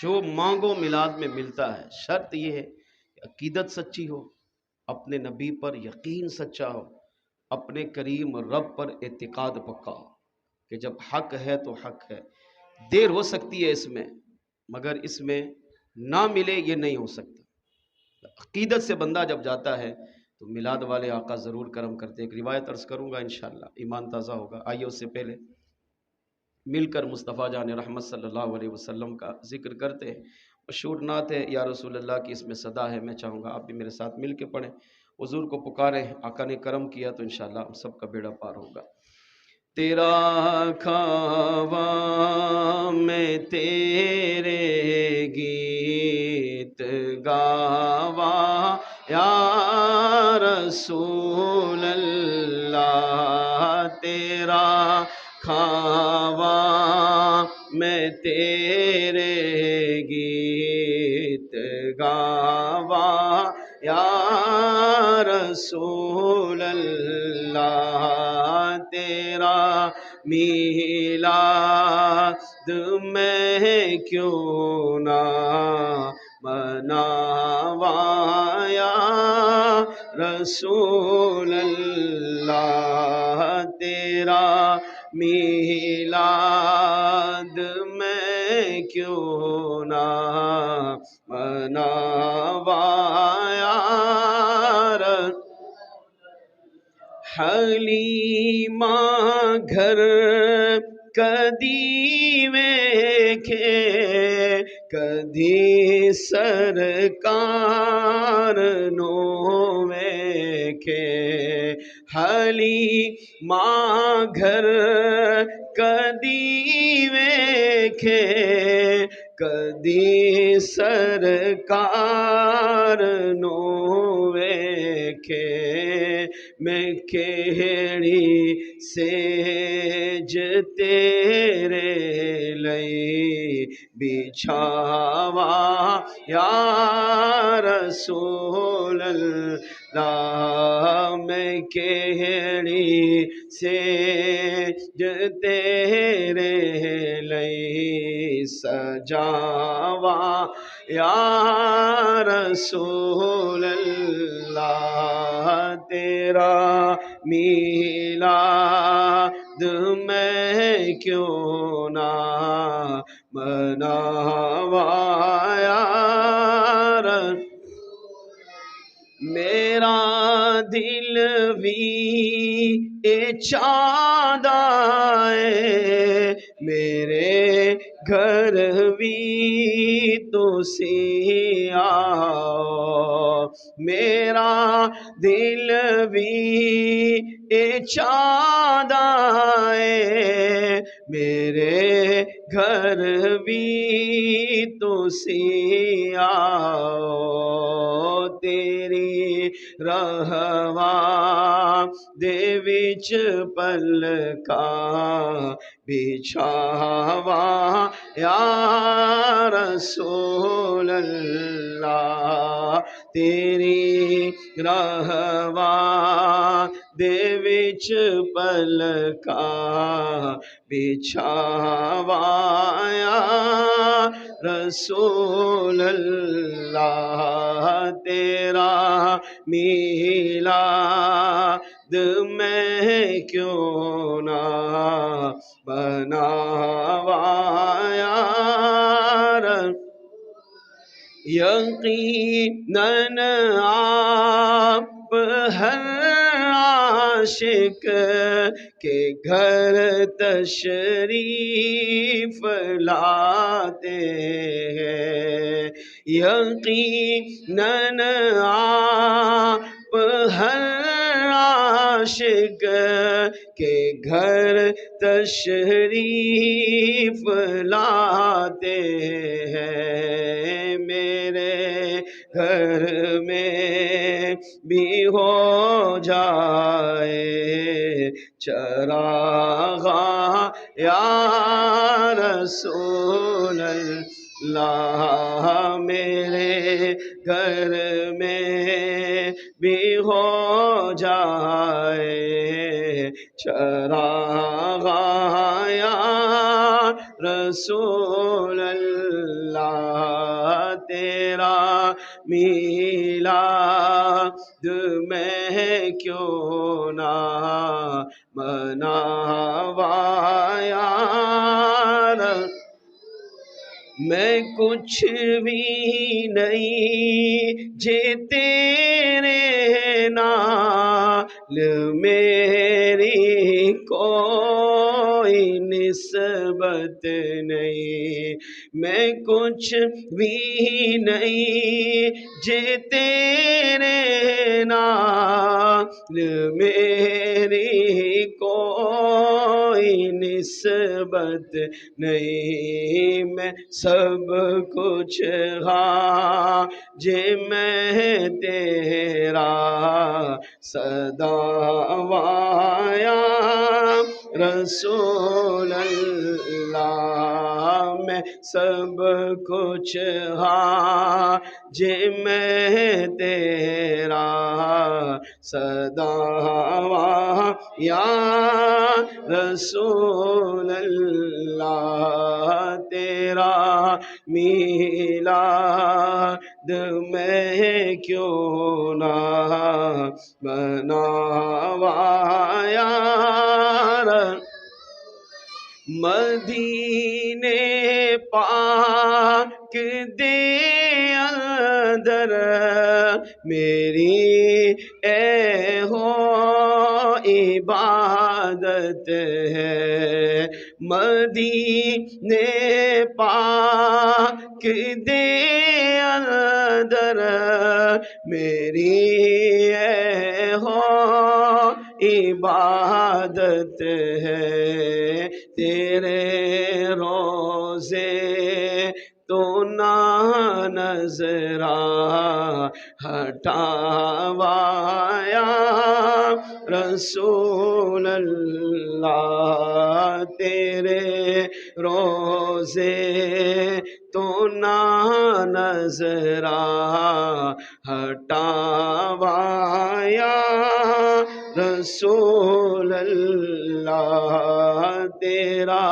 جو مانگو میلاد میں ملتا ہے، شرط یہ ہے کہ عقیدت سچی ہو، اپنے نبی پر یقین سچا ہو، اپنے کریم رب پر اعتقاد پکا ہو کہ جب حق ہے تو حق ہے۔ دیر ہو سکتی ہے اس میں، مگر اس میں نہ ملے یہ نہیں ہو سکتا۔ عقیدت سے بندہ جب جاتا ہے تو میلاد والے آقا ضرور کرم کرتے۔ ایک روایت عرض کروں گا انشاءاللہ، ایمان تازہ ہوگا۔ آئیے اس سے پہلے مل کر مصطفیٰ جان رحمت صلی اللہ علیہ وسلم کا ذکر کرتے ہیں۔ مشہور نعت ہے یا رسول اللہ کی، اس میں صدا ہے، میں چاہوں گا آپ بھی میرے ساتھ مل کے پڑھیں، حضور کو پکاریں۔ آقا نے کرم کیا تو انشاءاللہ ہم سب کا بیڑا پار ہوگا۔ تیرا کھاواں میں تیرے گیت گاواں یا رسول اللہ، تیرا کھاواں میں تیرے گیت گاواں یا رسول اللہ، تیرا میلاد میں کیوں نہ مناواں یا رسول اللہ، تیرا میلاد میں کیوں نہ مناواں یا حلیمہ گھر کدی ویکھے کدھی سرکار نو ویکھے حلی ماں گھر کدی ویکھے کدی سرکار نو ویکھے میں کیڑی سیج تیرے لئی بچھاوا یا رسول اللہ میں کیڑی سیج تیرے لئی سجاوا یا رسول اللہ تیرا میلاد میں کیوں نہ مناوا یا میرا دل بھی چاہتا ہے میرے گھر بھی تو آؤ میرا دل بھی چاہتا ہے میرے گھر بھی تو آؤ تیری رہوا دے وچ پلکا بچھاوا یا رسول اللہ تیری رہوا دے وچ پلکا بچھاوا یا رسول اللہ تیرا میلاد میں کیوں نہ بناوا یا یقیناً آپ ہر عاشق کے گھر تشریف لاتے ہیں یقیناً آپ ہر عاشق کے گھر تشریف لاتے ہیں میرے گھر میں بھی ہو جائے چراغ یا رسول اللہ میرے گھر میں بھی ہو جائے چراغ یا رسول اللہ تیرا میلاد میں کیوں نہ مناوا یا میں کچھ بھی نہیں جے تیرے نال میری کوئی نسبت نہیں میں کچھ بھی نہیں جے تیرے نال میری کوئی نسبت نہیں میں سب کچھ ہاں جے میں تیرا صداوا یا رسول اللہ میں سب کچھ ہاں جے میں تیرا صداوا یا رسول اللہ تیرا میلاد میں کیوں نہ مناوا یا مدینے پاک دے اندر میری اے ہو عبادت ہے مدینے پاک دے اندر میری اے ہو عبادت ہے تیرے روزے تو نہ نظرا ہٹاوایا رسول اللہ تیرے روزے تو نہ نظرا ہٹاوایا رسول اللہ تیرا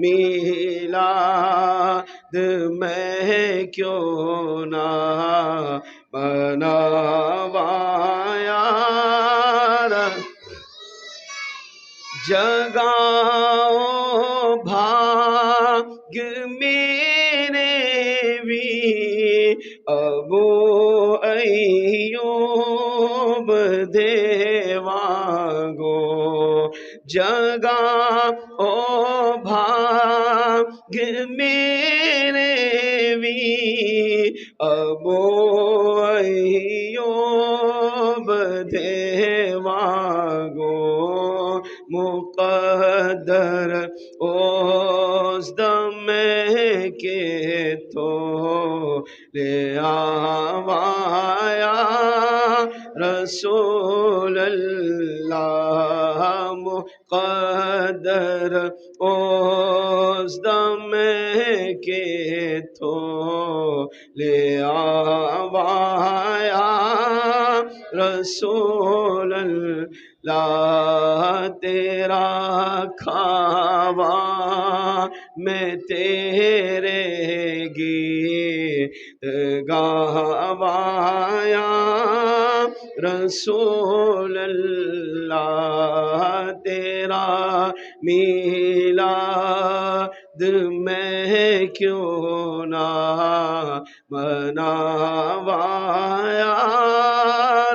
میلاد میں کیوں نہ مناوایا جگاؤ بھاگ میرے بھی ابو ایوب دیوانگو جگاؤ بھاگ میرے بھی ابو ایوب دیوانگو مقدر اس دم کے تو لے آوایا رسول اللہ مقدر اس دم کے تو لے آوایا رسول اللہ تیرا کھاوا میں تیرے گیت گاوایا رسول اللہ تیرا میلاد میں کیوں نہ مناوایا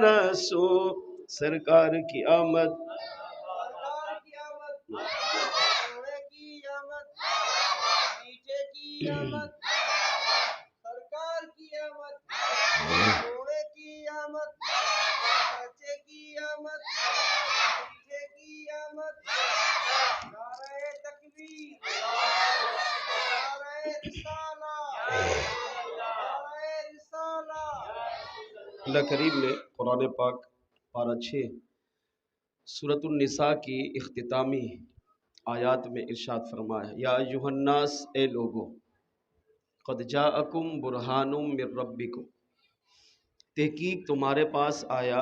رسول سرکار کی آمد اللہ کریم نے قرآن پاک پارہ 6 سورۃ النساء کی اختتامی آیات میں ارشاد فرمایا یا ایھا الناس اے لوگو قد جاءکم برہان من ربکم تحقیق تمہارے پاس آیا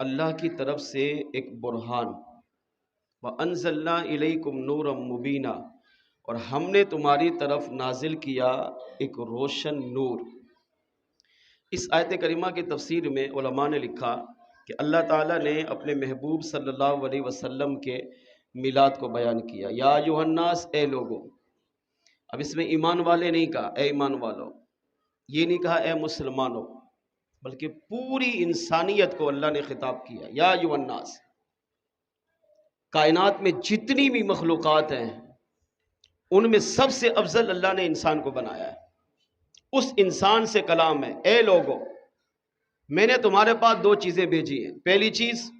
اللہ کی طرف سے ایک برہان وانزلنا الیکم نورا مبینا اور ہم نے تمہاری طرف نازل کیا ایک روشن نور۔ اس آیت کریمہ کی تفسیر میں علماء نے لکھا کہ اللہ تعالیٰ نے اپنے محبوب صلی اللہ علیہ وسلم کے میلاد کو بیان کیا یا ایھا الناس اے لوگو۔ اب اس میں ایمان والے نہیں کہا اے ایمان والو، یہ نہیں کہا اے مسلمانوں، بلکہ پوری انسانیت کو اللہ نے خطاب کیا یا ایھا الناس۔ کائنات میں جتنی بھی مخلوقات ہیں ان میں سب سے افضل اللہ نے انسان کو بنایا ہے۔ اس انسان سے کلام ہے اے لوگو میں نے تمہارے پاس 2 چیزیں بھیجی ہیں۔ پہلی چیز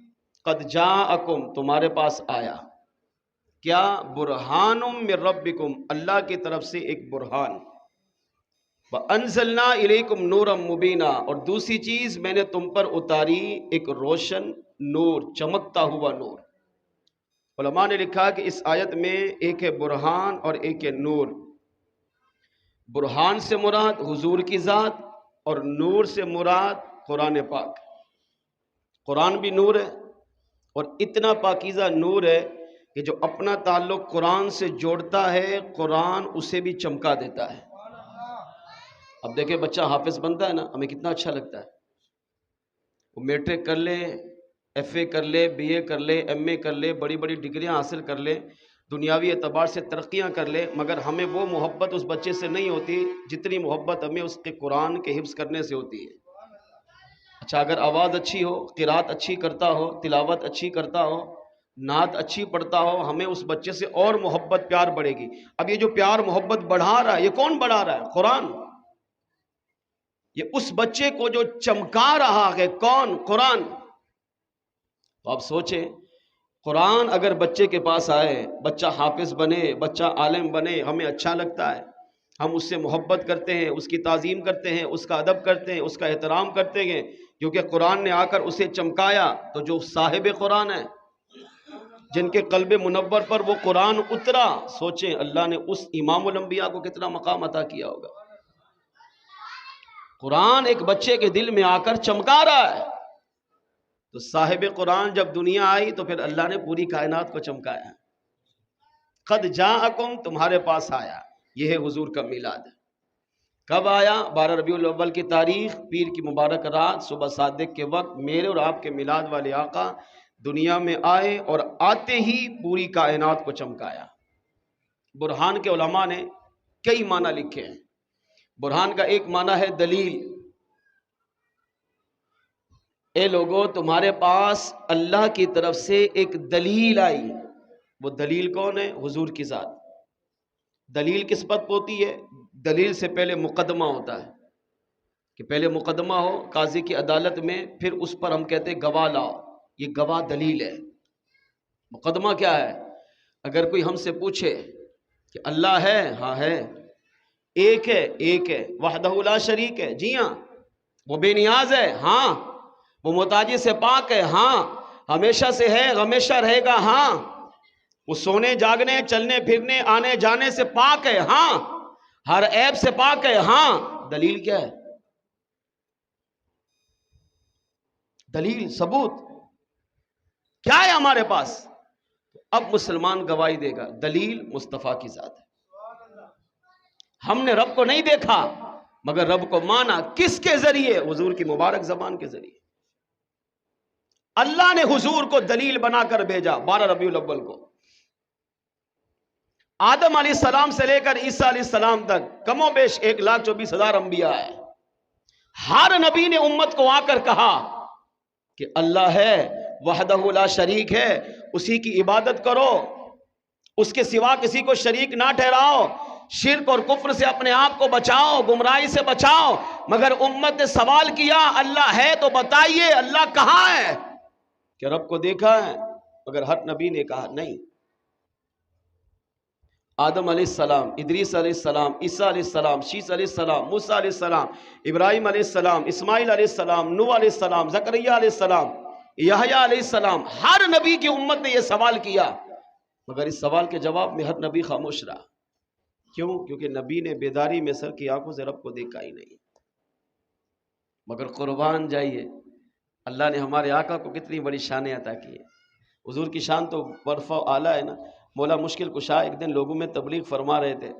قد جاءکم تمہارے پاس آیا کیا برہان من ربکم اللہ کی طرف سے ایک برہان وانزلنا الیکم نورا مبینا اور دوسری چیز میں نے تم پر اتاری ایک روشن نور چمکتا ہوا نور۔ علماء نے لکھا کہ اس آیت میں ایک ہے برہان اور ایک ہے نور۔ برہان سے مراد حضور کی ذات اور نور سے مراد قرآن پاک۔ قرآن بھی نور ہے اور اتنا پاکیزہ نور ہے کہ جو اپنا تعلق قرآن سے جوڑتا ہے قرآن اسے بھی چمکا دیتا ہے۔ اب دیکھیں بچہ حافظ بنتا ہے نا، ہمیں کتنا اچھا لگتا ہے، وہ میٹرک کر لے، ایف اے کر لے، بی اے کر لے، ایم اے کر لے، بڑی بڑی ڈگریاں حاصل کر لے، دنیاوی اعتبار سے ترقیاں کر لے، مگر ہمیں وہ محبت اس بچے سے نہیں ہوتی جتنی محبت ہمیں اس کے قرآن کے حفظ کرنے سے ہوتی ہے۔ اچھا اگر آواز اچھی ہو، قرات اچھی کرتا ہو، تلاوت اچھی کرتا ہو، نعت اچھی پڑھتا ہو، ہمیں اس بچے سے اور محبت پیار بڑھے گی۔ اب یہ جو پیار محبت بڑھا رہا ہے، یہ کون بڑھا رہا ہے؟ قرآن۔ یہ اس بچے کو جو چمکا رہا ہے، کون؟ قرآن۔ تو آپ سوچیں، قرآن اگر بچے کے پاس آئے، بچہ حافظ بنے، بچہ عالم بنے، ہمیں اچھا لگتا ہے، ہم اس سے محبت کرتے ہیں، اس کی تعظیم کرتے ہیں، اس کا ادب کرتے ہیں، اس کا احترام کرتے ہیں، کیونکہ قرآن نے آ کر اسے چمکایا۔ تو جو صاحب قرآن ہے، جن کے قلب منور پر وہ قرآن اترا، سوچیں اللہ نے اس امام الانبیاء کو کتنا مقام عطا کیا ہوگا۔ قرآن ایک بچے کے دل میں آ کر چمکا رہا ہے، تو صاحب قرآن جب دنیا آئی تو پھر اللہ نے پوری کائنات کو چمکایا۔ قد جاءکم، تمہارے پاس آیا، یہ ہے حضور کا میلاد۔ کب آیا؟ 12 ربیع الاول کی تاریخ، پیر کی مبارک رات، صبح صادق کے وقت میرے اور آپ کے میلاد والے آقا دنیا میں آئے، اور آتے ہی پوری کائنات کو چمکایا۔ برہان کے علماء نے کئی معنی لکھے ہیں۔ برہان کا ایک معنی ہے دلیل۔ اے لوگو، تمہارے پاس اللہ کی طرف سے ایک دلیل آئی۔ وہ دلیل کون ہے؟ حضور کی ذات۔ دلیل کس بات پہ ہوتی ہے؟ دلیل سے پہلے مقدمہ ہوتا ہے، کہ پہلے مقدمہ ہو قاضی کی عدالت میں، پھر اس پر ہم کہتے ہیں گواہ لاؤ، یہ گواہ دلیل ہے۔ مقدمہ کیا ہے؟ اگر کوئی ہم سے پوچھے کہ اللہ ہے، ہاں ہے، ایک ہے، ایک ہے، وحدہ لا شریک ہے، جی ہاں، وہ بے نیاز ہے، ہاں، وہ محتاجی سے پاک ہے، ہاں، ہمیشہ سے ہے، ہمیشہ رہے گا، ہاں، وہ سونے جاگنے چلنے پھرنے آنے جانے سے پاک ہے، ہاں، ہر عیب سے پاک ہے، ہاں۔ دلیل کیا ہے؟ دلیل، ثبوت کیا ہے ہمارے پاس؟ اب مسلمان گواہی دے گا، دلیل مصطفیٰ کی ذات ہے۔ ہم نے رب کو نہیں دیکھا مگر رب کو مانا، کس کے ذریعے؟ حضور کی مبارک زبان کے ذریعے۔ اللہ نے حضور کو دلیل بنا کر بھیجا 12 ربیع الاول کو۔ آدم علیہ السلام سے لے کر عیسیٰ علیہ السلام تک کم و بیش 1,24,000 انبیاء ہے۔ ہر نبی نے امت کو آ کر کہا کہ اللہ ہے، وحدہ لا شریک ہے، اسی کی عبادت کرو، اس کے سوا کسی کو شریک نہ ٹھہراؤ، شرک اور کفر سے اپنے آپ کو بچاؤ، گمراہی سے بچاؤ۔ مگر امت نے سوال کیا، اللہ ہے تو بتائیے، اللہ کہاں ہے؟ کہ رب کو دیکھا ہے؟ مگر ہر نبی نے کہا نہیں۔ آدم علیہ السلام، ادریس علیہ السلام، عیسیٰ علیہ السلام، شیس علیہ السلام، موسیٰ علیہ السلام، ابراہیم علیہ السلام، اسماعیل علیہ السلام، نوح علیہ السلام، زکریا علیہ السلام، یحییٰ علیہ السلام، ہر نبی کی امت نے یہ سوال کیا، مگر اس سوال کے جواب میں ہر نبی خاموش رہا۔ کیوں؟ کیونکہ نبی نے بیداری میں سر کی آنکھوں سے رب کو دیکھا ہی نہیں۔ مگر قربان جائیے، اللہ نے ہمارے آقا کو کتنی بڑی شانیں عطا کی ہے۔ حضور کی شان تو برفع و اعلیٰ ہے نا۔ مولا مشکل کشا ایک دن لوگوں میں تبلیغ فرما رہے تھے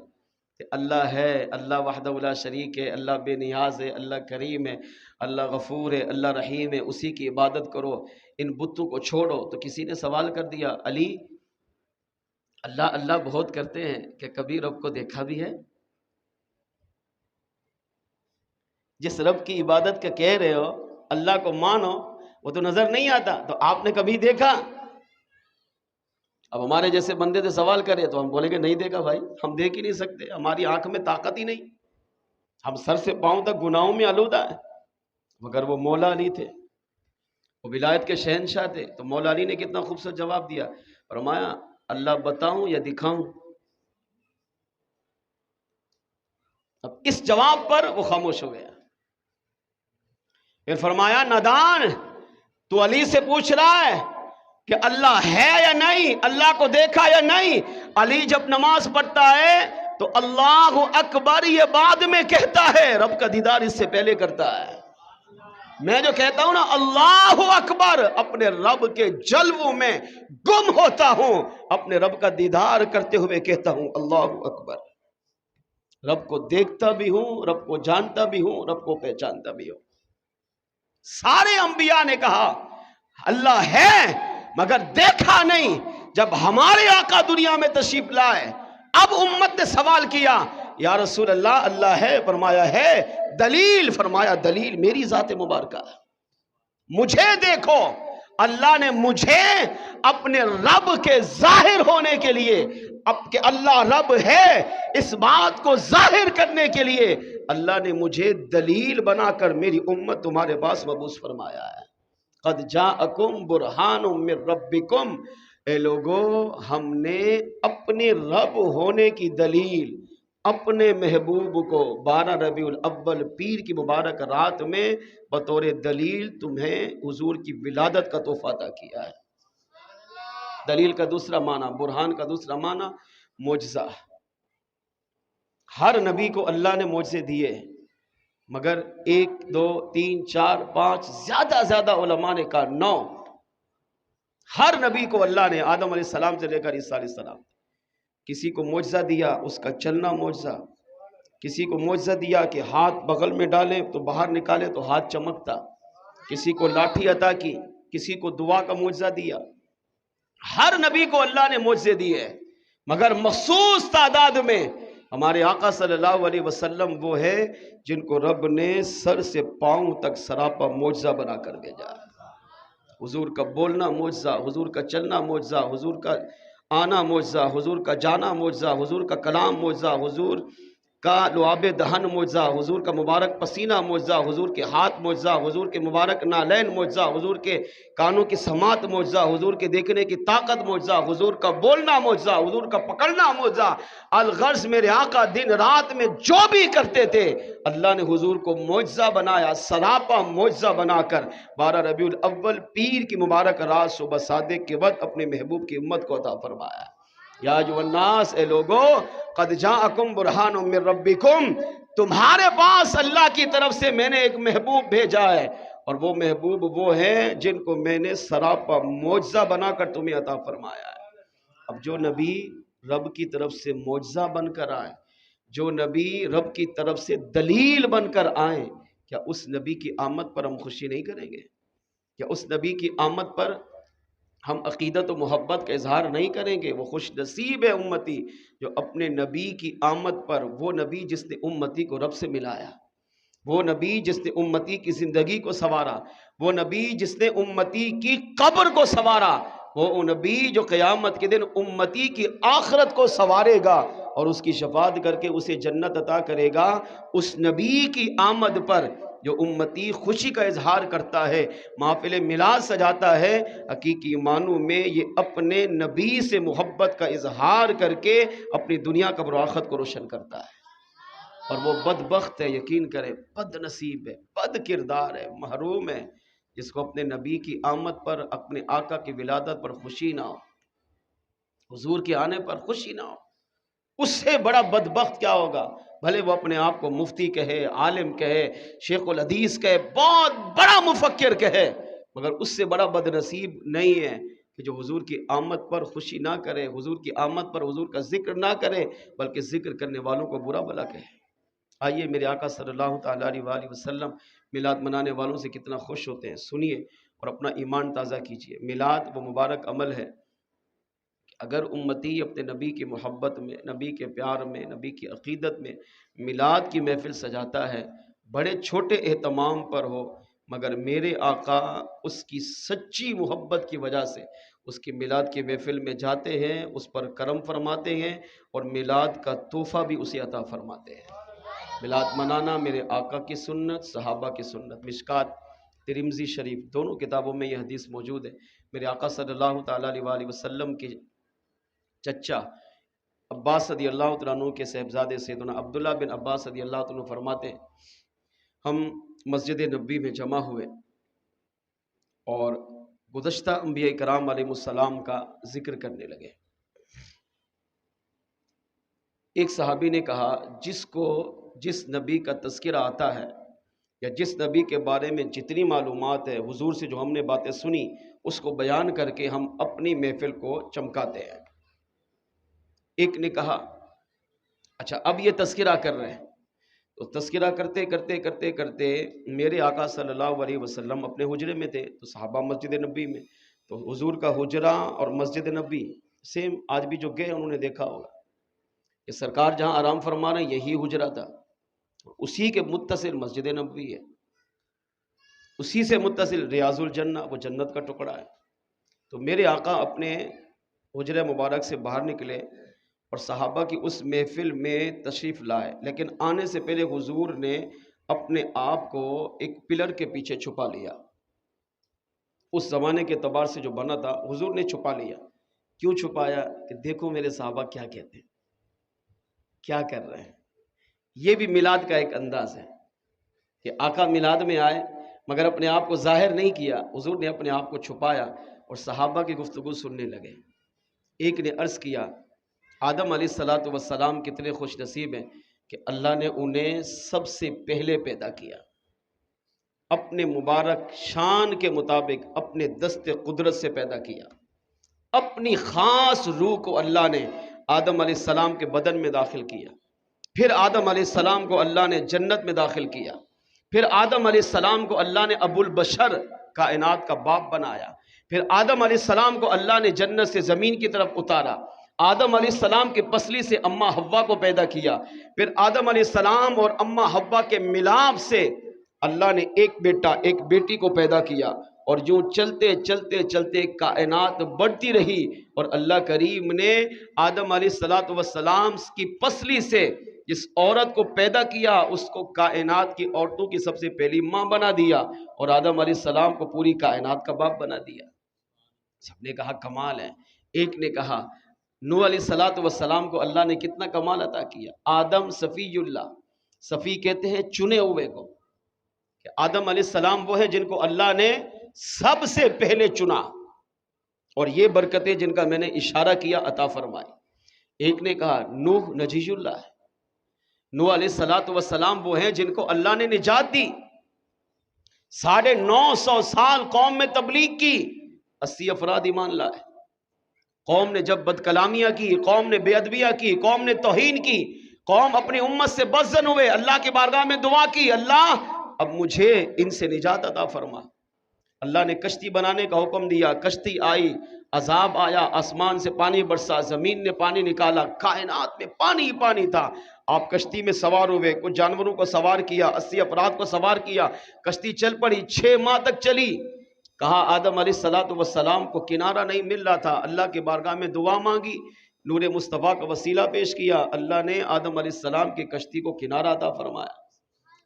کہ اللہ ہے، اللہ وحدہ لا شریک ہے، اللہ بے نیاز ہے، اللہ کریم ہے، اللہ غفور ہے، اللہ رحیم ہے، اسی کی عبادت کرو، ان بتوں کو چھوڑو۔ تو کسی نے سوال کر دیا، علی، اللہ اللہ بہت کرتے ہیں کہ کبھی رب کو دیکھا بھی ہے؟ جس رب کی عبادت کا کہہ رہے ہو، اللہ کو مانو، وہ تو نظر نہیں آتا، تو آپ نے کبھی دیکھا؟ اب ہمارے جیسے بندے سے سوال کرے تو ہم بولیں گے نہیں دیکھا بھائی، ہم دیکھ ہی نہیں سکتے، ہماری آنکھ میں طاقت ہی نہیں، ہم سر سے پاؤں تک گناہوں میں آلودہ ہیں۔ مگر وہ مولا علی تھے، وہ ولایت کے شہنشاہ تھے، تو مولا علی نے کتنا خوبصورت جواب دیا، فرمایا اللہ بتاؤں یا دکھاؤں؟ اب اس جواب پر وہ خاموش ہو گیا۔ پھر فرمایا نادان، تو علی سے پوچھ رہا ہے کہ اللہ ہے یا نہیں، اللہ کو دیکھا یا نہیں؟ علی جب نماز پڑھتا ہے تو اللہ اکبر یہ بعد میں کہتا ہے، رب کا دیدار اس سے پہلے کرتا ہے۔ میں جو کہتا ہوں نا اللہ اکبر، اپنے رب کے جلووں میں گم ہوتا ہوں، اپنے رب کا دیدار کرتے ہوئے کہتا ہوں اللہ اکبر۔ رب کو دیکھتا بھی ہوں، رب کو جانتا بھی ہوں، رب کو پہچانتا بھی ہوں۔ سارے انبیاء نے کہا اللہ ہے مگر دیکھا نہیں۔ جب ہمارے آقا دنیا میں تشریف لائے، اب امت نے سوال کیا یا رسول اللہ اللہ ہے؟ فرمایا ہے۔ دلیل؟ فرمایا دلیل میری ذات مبارکہ ہے، مجھے دیکھو، اللہ نے مجھے اپنے رب کے ظاہر ہونے کے لیے، اب کہ اللہ رب ہے اس بات کو ظاہر کرنے کے لیے اللہ نے مجھے دلیل بنا کر میری امت تمہارے پاس مبعوث فرمایا ہے۔ قد جاءکم برہان من ربکم، اے لوگو ہم نے اپنے رب ہونے کی دلیل اپنے محبوب کو 12 ربیع الاول پیر کی مبارک رات میں بطور دلیل تمہیں حضور کی ولادت کا تحفہ عطا کیا ہے۔ دلیل کا دوسرا معنی، برہان کا دوسرا معنی معجزہ۔ ہر نبی کو اللہ نے معجزے دیے، مگر 1 2 3 4 5 زیادہ علماء نے کہا 9۔ ہر نبی کو اللہ نے آدم علیہ السلام سے لے کر عیسیٰ علیہ السلام کسی کو معجزہ دیا، اس کا چلنا معجزہ، کسی کو معجزہ دیا کہ ہاتھ بغل میں ڈالے تو باہر نکالے تو ہاتھ چمکتا، کسی کو لاٹھی عطا کی، کسی کو دعا کا معجزہ دیا۔ ہر نبی کو اللہ نے معجزے دیے، مگر مخصوص تعداد میں ہمارے آقا صلی اللہ علیہ وسلم وہ ہے جن کو رب نے سر سے پاؤں تک سراپا معجزہ بنا کر بھیجا۔ حضور کا بولنا معجزہ، حضور کا چلنا معجزہ، حضور کا آنا معجزہ، حضور کا جانا معجزہ، حضور کا کلام معجزہ، حضور کا لعاب دہن معجزہ، حضور کا مبارک پسینہ معجزہ، حضور کے ہاتھ معجزہ، حضور کے مبارک نالین معجزہ، حضور کے کانوں کی سماعت معجزہ، حضور کے دیکھنے کی طاقت معجزہ، حضور کا بولنا معجزہ، حضور کا پکڑنا معجزہ۔ الغرض میرے آقا دن رات میں جو بھی کرتے تھے اللہ نے حضور کو معجزہ بنایا، سراپا معجزہ بنا کر 12 ربیع الاول پیر کی مبارک رات صبح صادق کے وقت اپنے محبوب کی امت کو عطا فرمایا۔ یا ایھا الناس، اے لوگو قد جاءکم برہان من ربکم، تمہارے پاس اللہ کی طرف سے میں نے ایک محبوب بھیجا ہے، اور وہ محبوب وہ ہیں جن کو میں نے سراپا معجزہ بنا کر تمہیں عطا فرمایا ہے۔ اب جو نبی رب کی طرف سے معجزہ بن کر آئے، جو نبی رب کی طرف سے دلیل بن کر آئیں، کیا اس نبی کی آمد پر ہم خوشی نہیں کریں گے؟ کیا اس نبی کی آمد پر ہم عقیدت و محبت کا اظہار نہیں کریں گے؟ وہ خوش نصیب ہے امتی جو اپنے نبی کی آمد پر، وہ نبی جس نے امتی کو رب سے ملایا، وہ نبی جس نے امتی کی زندگی کو سنوارا، وہ نبی جس نے امتی کی قبر کو سنوارا، وہ نبی جو قیامت کے دن امتی کی آخرت کو سنوارے گا اور اس کی شفاعت کر کے اسے جنت عطا کرے گا۔ اس نبی کی آمد پر جو امتی خوشی کا اظہار کرتا ہے، محفل میلاد سجاتا ہے، حقیقی معنوں میں یہ اپنے نبی سے محبت کا اظہار کر کے اپنی دنیا قبر و آخرت کو روشن کرتا ہے۔ اور وہ بدبخت ہے، یقین کرے، بد نصیب ہے، بد کردار ہے، محروم ہے، جس کو اپنے نبی کی آمد پر، اپنے آقا کی ولادت پر خوشی نہ ہو، حضور کے آنے پر خوشی نہ ہو۔ اس سے بڑا بدبخت کیا ہوگا؟ بھلے وہ اپنے آپ کو مفتی کہے، عالم کہے، شیخ الحدیث کہے، بہت بڑا مفکر کہے، مگر اس سے بڑا بد نصیب نہیں ہے کہ جو حضور کی آمد پر خوشی نہ کرے، حضور کی آمد پر حضور کا ذکر نہ کرے، بلکہ ذکر کرنے والوں کو برا بھلا کہے۔ آئیے میرے آقا صلی اللہ تعالیٰ علیہ وآلہ وسلم میلاد منانے والوں سے کتنا خوش ہوتے ہیں، سنیے اور اپنا ایمان تازہ کیجیے۔ میلاد وہ مبارک عمل ہے، اگر امتی اپنے نبی کی محبت میں، نبی کے پیار میں، نبی کی عقیدت میں میلاد کی محفل سجاتا ہے، بڑے چھوٹے اہتمام پر ہو، مگر میرے آقا اس کی سچی محبت کی وجہ سے اس کی میلاد کی محفل میں جاتے ہیں، اس پر کرم فرماتے ہیں اور میلاد کا تحفہ بھی اسے عطا فرماتے ہیں۔ میلاد منانا میرے آقا کی سنت، صحابہ کی سنت۔ مشکات، ترمذی شریف دونوں کتابوں میں یہ حدیث موجود ہے۔ میرے آقا صلی اللہ تعالیٰ علیہ وآلہ وسلم کی چچا عباس رضی اللہ عنہ کے صاحبزادے سیدنا عبداللہ بن عباس رضی اللہ عنہ فرماتے ہیں، ہم مسجد نبی میں جمع ہوئے اور گزشتہ انبیاء کرام علیہ السلام کا ذکر کرنے لگے۔ ایک صحابی نے کہا، جس کو جس نبی کا تذکرہ آتا ہے یا جس نبی کے بارے میں جتنی معلومات ہے، حضور سے جو ہم نے باتیں سنی، اس کو بیان کر کے ہم اپنی محفل کو چمکاتے ہیں۔ ایک نے کہا، اچھا اب یہ تذکرہ کر رہے ہیں، تو تذکرہ کرتے کرتے کرتے کرتے میرے آقا صلی اللہ علیہ وسلم اپنے حجرے میں تھے، تو صحابہ مسجد نبی میں، تو حضور کا حجرہ اور مسجد نبی سیم، آج بھی جو گئے انہوں نے دیکھا ہوگا کہ سرکار جہاں آرام فرما رہے ہیں یہی حجرہ تھا، اسی کے متصل مسجد نبوی ہے۔ اسی سے متصل ریاض الجنہ، وہ جنت کا ٹکڑا ہے۔ تو میرے آقا اپنے حجرہ مبارک سے باہر نکلے اور صحابہ کی اس محفل میں تشریف لائے، لیکن آنے سے پہلے حضور نے اپنے آپ کو ایک پلر کے پیچھے چھپا لیا۔ اس زمانے کے اعتبار سے جو بنا تھا، حضور نے چھپا لیا۔ کیوں چھپایا؟ کہ دیکھو میرے صحابہ کیا کہتے ہیں، کیا کر رہے ہیں۔ یہ بھی میلاد کا ایک انداز ہے کہ آقا میلاد میں آئے مگر اپنے آپ کو ظاہر نہیں کیا، حضور نے اپنے آپ کو چھپایا اور صحابہ کی گفتگو سننے لگے۔ ایک نے عرض کیا آدم علیہ السلام کتنے خوش نصیب ہیں کہ اللہ نے انہیں سب سے پہلے پیدا کیا، اپنے مبارک شان کے مطابق اپنے دست قدرت سے پیدا کیا۔ اپنی خاص روح کو اللہ نے آدم علیہ السلام کے بدن میں داخل کیا، پھر آدم علیہ السلام کو اللہ نے جنت میں داخل کیا، پھر آدم علیہ السلام کو اللہ نے ابو البشر کائنات کا باپ بنایا، پھر آدم علیہ السلام کو اللہ نے جنت سے زمین کی طرف اتارا، آدم علیہ السلام کی پسلی سے اماں حوا کو پیدا کیا، پھر آدم علیہ السلام اور اماں حوا کے ملاپ سے اللہ نے ایک بیٹا ایک بیٹی کو پیدا کیا، اور جو چلتے چلتے چلتے کائنات بڑھتی رہی اور اللہ کریم نے آدم علیہ السلام کی پسلی سے جس عورت کو پیدا کیا اس کو کائنات کی عورتوں کی سب سے پہلی ماں بنا دیا، اور آدم علیہ السلام کو پوری کائنات کا باپ بنا دیا۔ سب نے کہا کمال ہے۔ ایک نے کہا نوح علیہ السلام کو اللہ نے کتنا کمال عطا کیا۔ آدم صفی اللہ، صفی کہتے ہیں چنے ہوئے کو، کہ آدم علیہ السلام وہ ہے جن کو اللہ نے سب سے پہلے چنا، اور یہ برکتیں جن کا میں نے اشارہ کیا عطا فرمائی۔ ایک نے کہا نوح نجی اللہ ہے، نوح علیہ السلام وہ ہیں جن کو اللہ نے نجات دی، 950 سال قوم میں تبلیغ کی، 80 افراد ایمان لائے۔ قوم نے جب بد کلامیاں کی، قوم نے بے ادبیہ کی، قوم نے توہین کی، قوم اپنی امت سے بدظن ہوئے، اللہ کی بارگاہ میں دعا کی اللہ اب مجھے ان سے نجات عطا فرما۔ اللہ نے کشتی بنانے کا حکم دیا، کشتی آئی، عذاب آیا، آسمان سے پانی برسا، زمین نے پانی نکالا، کائنات میں پانی ہی پانی تھا۔ آپ کشتی میں سوار ہوئے، کچھ جانوروں کو سوار کیا، 80 افراد کو سوار کیا، کشتی چل پڑی، 6 ماہ تک چلی۔ کہا آدم علیہ السلام کو کنارہ نہیں مل رہا تھا، اللہ کی بارگاہ میں دعا مانگی، نور مصطفیٰ کا وسیلہ پیش کیا، اللہ نے آدم علیہ السلام کی کشتی کو کنارہ عطا فرمایا۔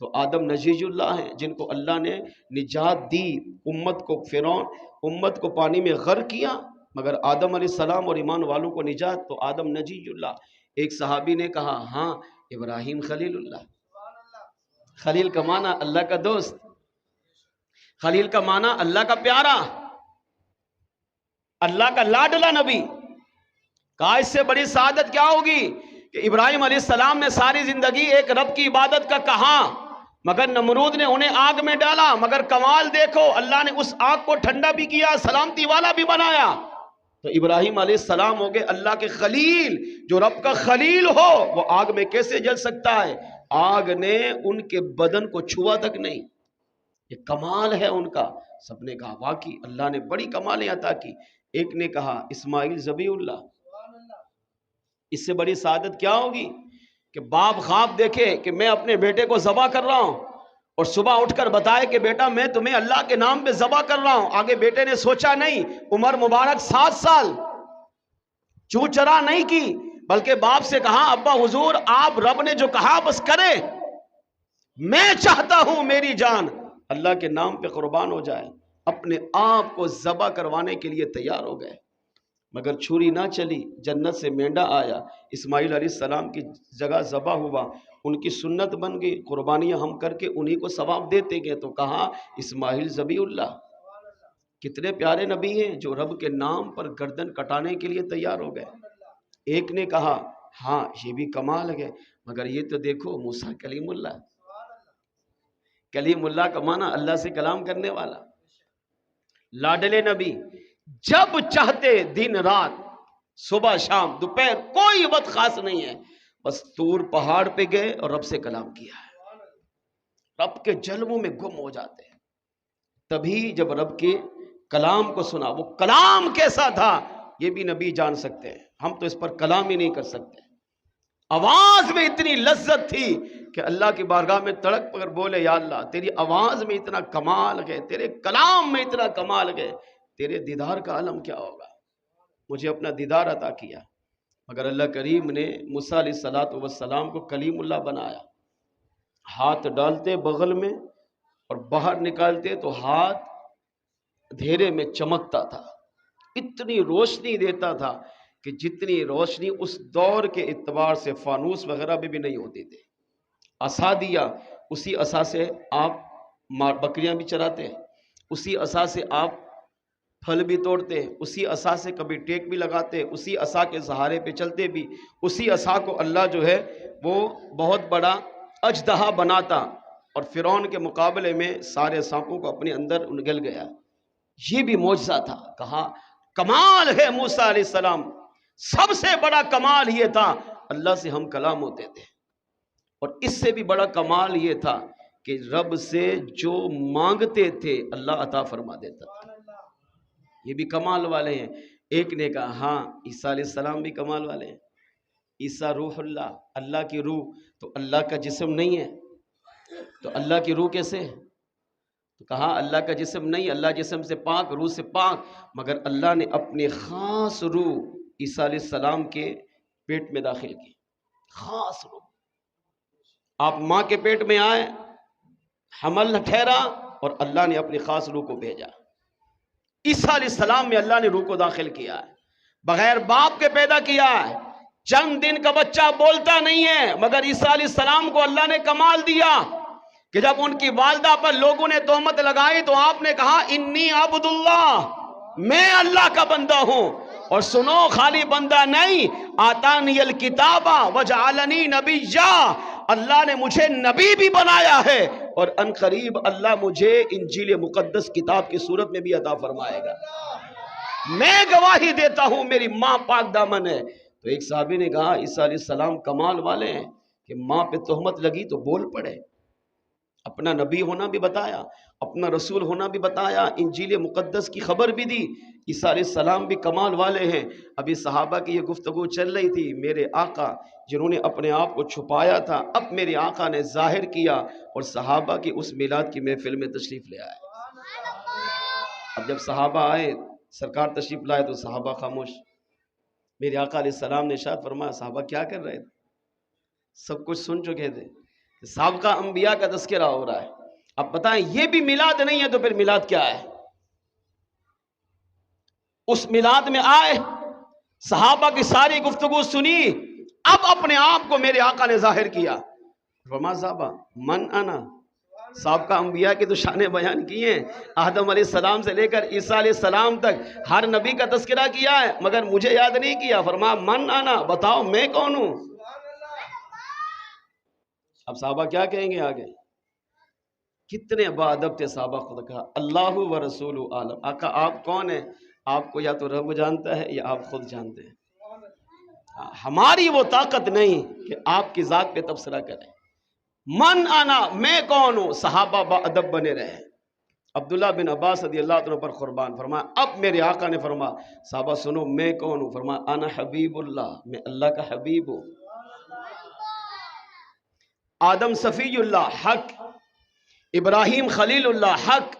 تو آدم نجیج اللہ ہیں جن کو اللہ نے نجات دی۔ امت کو فرعون امت کو پانی میں غرق کیا، مگر آدم علیہ السلام اور ایمان والوں کو نجات، تو آدم نجیج اللہ۔ ایک صحابی نے کہا ہاں ابراہیم خلیل اللہ، خلیل کا معنی اللہ کا دوست، خلیل کا معنی اللہ کا پیارا، اللہ کا لاڈلا نبی۔ کہا اس سے بڑی سعادت کیا ہوگی کہ ابراہیم علیہ السلام نے ساری زندگی ایک رب کی عبادت کا کہا، مگر نمرود نے انہیں آگ میں ڈالا، مگر کمال دیکھو اللہ نے اس آگ کو ٹھنڈا بھی کیا، سلامتی والا بھی بنایا۔ تو ابراہیم علیہ السلام ہو گئے اللہ کے خلیل۔ جو رب کا خلیل ہو وہ آگ میں کیسے جل سکتا ہے؟ آگ نے ان کے بدن کو چھوا تک نہیں، یہ کمال ہے ان کا۔ سب نے کہا واقعی اللہ نے بڑی کمالیں عطا کی۔ ایک نے کہا اسماعیل ذبیح اللہ، اس سے بڑی سعادت کیا ہوگی کہ باپ خواب دیکھے کہ میں اپنے بیٹے کو ذبح کر رہا ہوں، اور صبح اٹھ کر بتائے کہ بیٹا میں تمہیں اللہ کے نام پہ ذبح کر رہا ہوں۔ آگے بیٹے نے سوچا نہیں، عمر مبارک 7 سال، چوں چرا نہیں کی، بلکہ باپ سے کہا ابا حضور آپ رب نے جو کہا بس کرے، میں چاہتا ہوں میری جان اللہ کے نام پہ قربان ہو جائے۔ اپنے آپ کو ذبح کروانے کے لیے تیار ہو گئے، مگر چھری نہ چلی، جنت سے مینڈا آیا، اسماعیل علیہ السلام کی جگہ ذبح ہوا، ان کی سنت بن گئی، قربانیاں ہم کر کے انہی کو ثواب دیتے گئے۔ تو کہا اسماعیل ذبیح اللہ۔ کتنے پیارے نبی ہیں جو رب کے نام پر گردن کٹانے کے لیے تیار ہو گئے۔ ایک نے کہا ہاں یہ بھی کمال ہے، مگر یہ تو دیکھو موسیٰ کلیم اللہ، کلیم اللہ کا معنی اللہ سے کلام کرنے والا، لاڈلے نبی، جب چاہتے دن رات صبح شام دوپہر کوئی وقت خاص نہیں ہے، بس طور پہاڑ پہ گئے اور رب سے کلام کیا ہے، رب کے جلووں میں گم ہو جاتے ہیں۔ تبھی جب رب کے کلام کو سنا، وہ کلام کیسا تھا یہ بھی نبی جان سکتے ہیں، ہم تو اس پر کلام ہی نہیں کر سکتے۔ آواز میں اتنی لذت تھی کہ اللہ کی بارگاہ میں تڑک پکڑ بولے یا اللہ تیری آواز میں اتنا کمال ہے، تیرے کلام میں اتنا کمال ہے، تیرے دیدار کا عالم کیا ہوگا، مجھے اپنا دیدار عطا کیا۔ مگر اللہ کریم نے موسیٰ علیہ السلام کو کلیم اللہ بنایا، ہاتھ ڈالتے بغل میں اور باہر نکالتے تو ہاتھ اندھیرے میں چمکتا تھا، اتنی روشنی دیتا تھا کہ جتنی روشنی اس دور کے اعتبار سے فانوس وغیرہ بھی نہیں ہوتی تھی۔ عصا دیا، اسی عصا سے آپ بکریاں بھی چراتے، اسی عصا سے آپ پھل بھی توڑتے، اسی عصا سے کبھی ٹیک بھی لگاتے، اسی عصا کے سہارے پہ چلتے بھی، اسی عصا کو اللہ جو ہے وہ بہت بڑا اژدہا بناتا اور فرعون کے مقابلے میں سارے سانپوں کو اپنے اندر انگل گیا۔ یہ بھی معجزہ تھا۔ کہا کمال ہے موسیٰ علیہ السلام، سب سے بڑا کمال یہ تھا اللہ سے ہم کلام ہوتے تھے، اور اس سے بھی بڑا کمال یہ تھا کہ رب سے جو مانگتے تھے اللہ عطا فرما دیتا تھا۔ یہ بھی کمال والے ہیں۔ ایک نے کہا ہاں عیسیٰ علیہ السلام بھی کمال والے ہیں، عیسیٰ روح اللہ، اللہ کی روح، تو اللہ کا جسم نہیں ہے تو اللہ کی روح کیسے ہے؟ تو کہا اللہ کا جسم نہیں، اللہ جسم سے پاک، روح سے پاک، مگر اللہ نے اپنے خاص روح عیسیٰ علیہ السلام کے پیٹ میں داخل کی، خاص روح۔ آپ ماں کے پیٹ میں آئے، حمل نہ ٹھہرا اور اللہ نے اپنی خاص روح کو بھیجا۔ عیسیٰ علیہ السلام میں اللہ نے روح کو داخل کیا ہے، بغیر باپ کے پیدا کیا ہے، چند دن کا بچہ بولتا نہیں ہے، مگر عیسیٰ علیہ السلام کو اللہ نے کمال دیا کہ جب ان کی والدہ پر لوگوں نے تہمت لگائی تو آپ نے کہا انی عبد اللہ، میں اللہ کا بندہ ہوں، اور سنو خالی بندہ نہیں، آتانی الکتاب وجعلنی نبیا، اللہ نے مجھے نبی بھی بنایا ہے، اور ان قریب اللہ مجھے انجیل مقدس کتاب کی صورت میں بھی عطا فرمائے گا۔ میں گواہی دیتا ہوں میری ماں پاک دامن ہے۔ تو ایک صحابی نے کہا عیسیٰ علیہ السلام کمال والے ہیں کہ ماں پہ تہمت لگی تو بول پڑے، اپنا نبی ہونا بھی بتایا، اپنا رسول ہونا بھی بتایا، انجیل مقدس کی خبر بھی دی۔ عیسیٰ علیہ السلام بھی کمال والے ہیں۔ ابھی صحابہ کی یہ گفتگو چل رہی تھی، میرے آقا جنہوں نے اپنے آپ کو چھپایا تھا اب میرے آقا نے ظاہر کیا، اور صحابہ کی اس میلاد کی محفل میں تشریف لے آئے۔ اب جب صحابہ آئے، سرکار تشریف لائے تو صحابہ خاموش۔ میرے آقا علیہ السلام نے ارشاد فرمایا صحابہ کیا کر رہے تھے؟ سب کچھ سن چکے تھے، سابقہ انبیاء کا تذکرہ ہو رہا ہے، اب بتائیں یہ بھی میلاد نہیں ہے تو پھر میلاد کیا ہے؟ اس میلاد میں آئے، صحابہ کی ساری گفتگو سنی، اب اپنے آپ کو میرے آقا نے ظاہر کیا۔ فرمایا صحابہ من انا، سابقہ انبیاء کی تو شانیں بیان کی ہیں، آدم علیہ السلام سے لے کر عیسیٰ علیہ السلام تک ہر نبی کا تذکرہ کیا ہے، مگر مجھے یاد نہیں کیا۔ فرمایا من انا، بتاؤ میں کون ہوں؟ اب صحابہ کیا کہیں گے آگے؟ کتنے باادب تھے صحابہ، خود کہا اللہ و رسول عالم، آقا آپ کون ہیں؟ آپ کو یا تو رب جانتا ہے یا آپ خود جانتے ہیں، ہماری وہ طاقت نہیں کہ آپ کی ذات پہ تبصرہ کریں۔ من انا، میں کون ہوں؟ صحابہ باادب بنے رہے۔ عبداللہ بن عباس رضی اللہ عنہ پر قربان، فرمایا اب میرے آقا نے فرمایا صحابہ سنو میں کون ہوں؟ فرمایا انا حبیب اللہ، میں اللہ کا حبیب ہوں۔ آدم صفی اللہ حق، ابراہیم خلیل اللہ حق،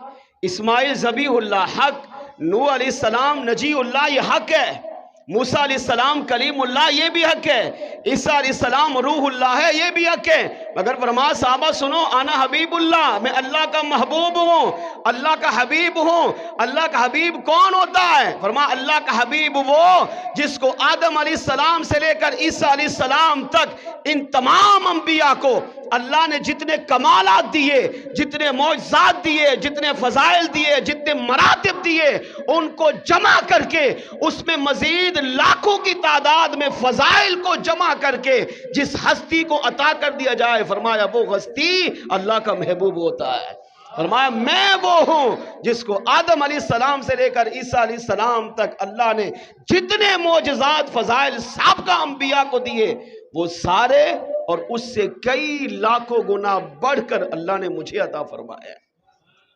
اسماعیل ذبیح اللہ حق، نوح علیہ السلام نجی اللہ یہ حق ہے، موسیٰ علیہ السلام کلیم اللہ یہ بھی حق ہے، عیسیٰ علیہ السلام روح اللہ ہے یہ بھی حق ہے، مگر فرمایا صحابہ سنو انا حبیب اللہ، میں اللہ کا محبوب ہوں، اللہ کا حبیب ہوں۔ اللہ کا حبیب کون ہوتا ہے؟ فرمایا اللہ کا حبیب وہ جس کو آدم علیہ السلام سے لے کر عیسیٰ علیہ السلام تک ان تمام انبیاء کو اللہ نے جتنے کمالات دیے، جتنے معجزات دیے، جتنے فضائل دیے، جتنے مراتب دیے، ان کو جمع کر کے اس میں مزید لاکھوں کی تعداد میں فضائل کو جمع کر کے جس ہستی کو عطا کر دیا جائے، فرمایا وہ ہستی اللہ کا محبوب ہوتا ہے۔ فرمایا میں وہ ہوں جس کو آدم علیہ السلام سے لے کر عیسیٰ علیہ السلام تک اللہ نے جتنے معجزات فضائل سابقہ انبیاء کو دیے وہ سارے اور اس سے کئی لاکھوں گنا بڑھ کر اللہ نے مجھے عطا فرمایا ہے۔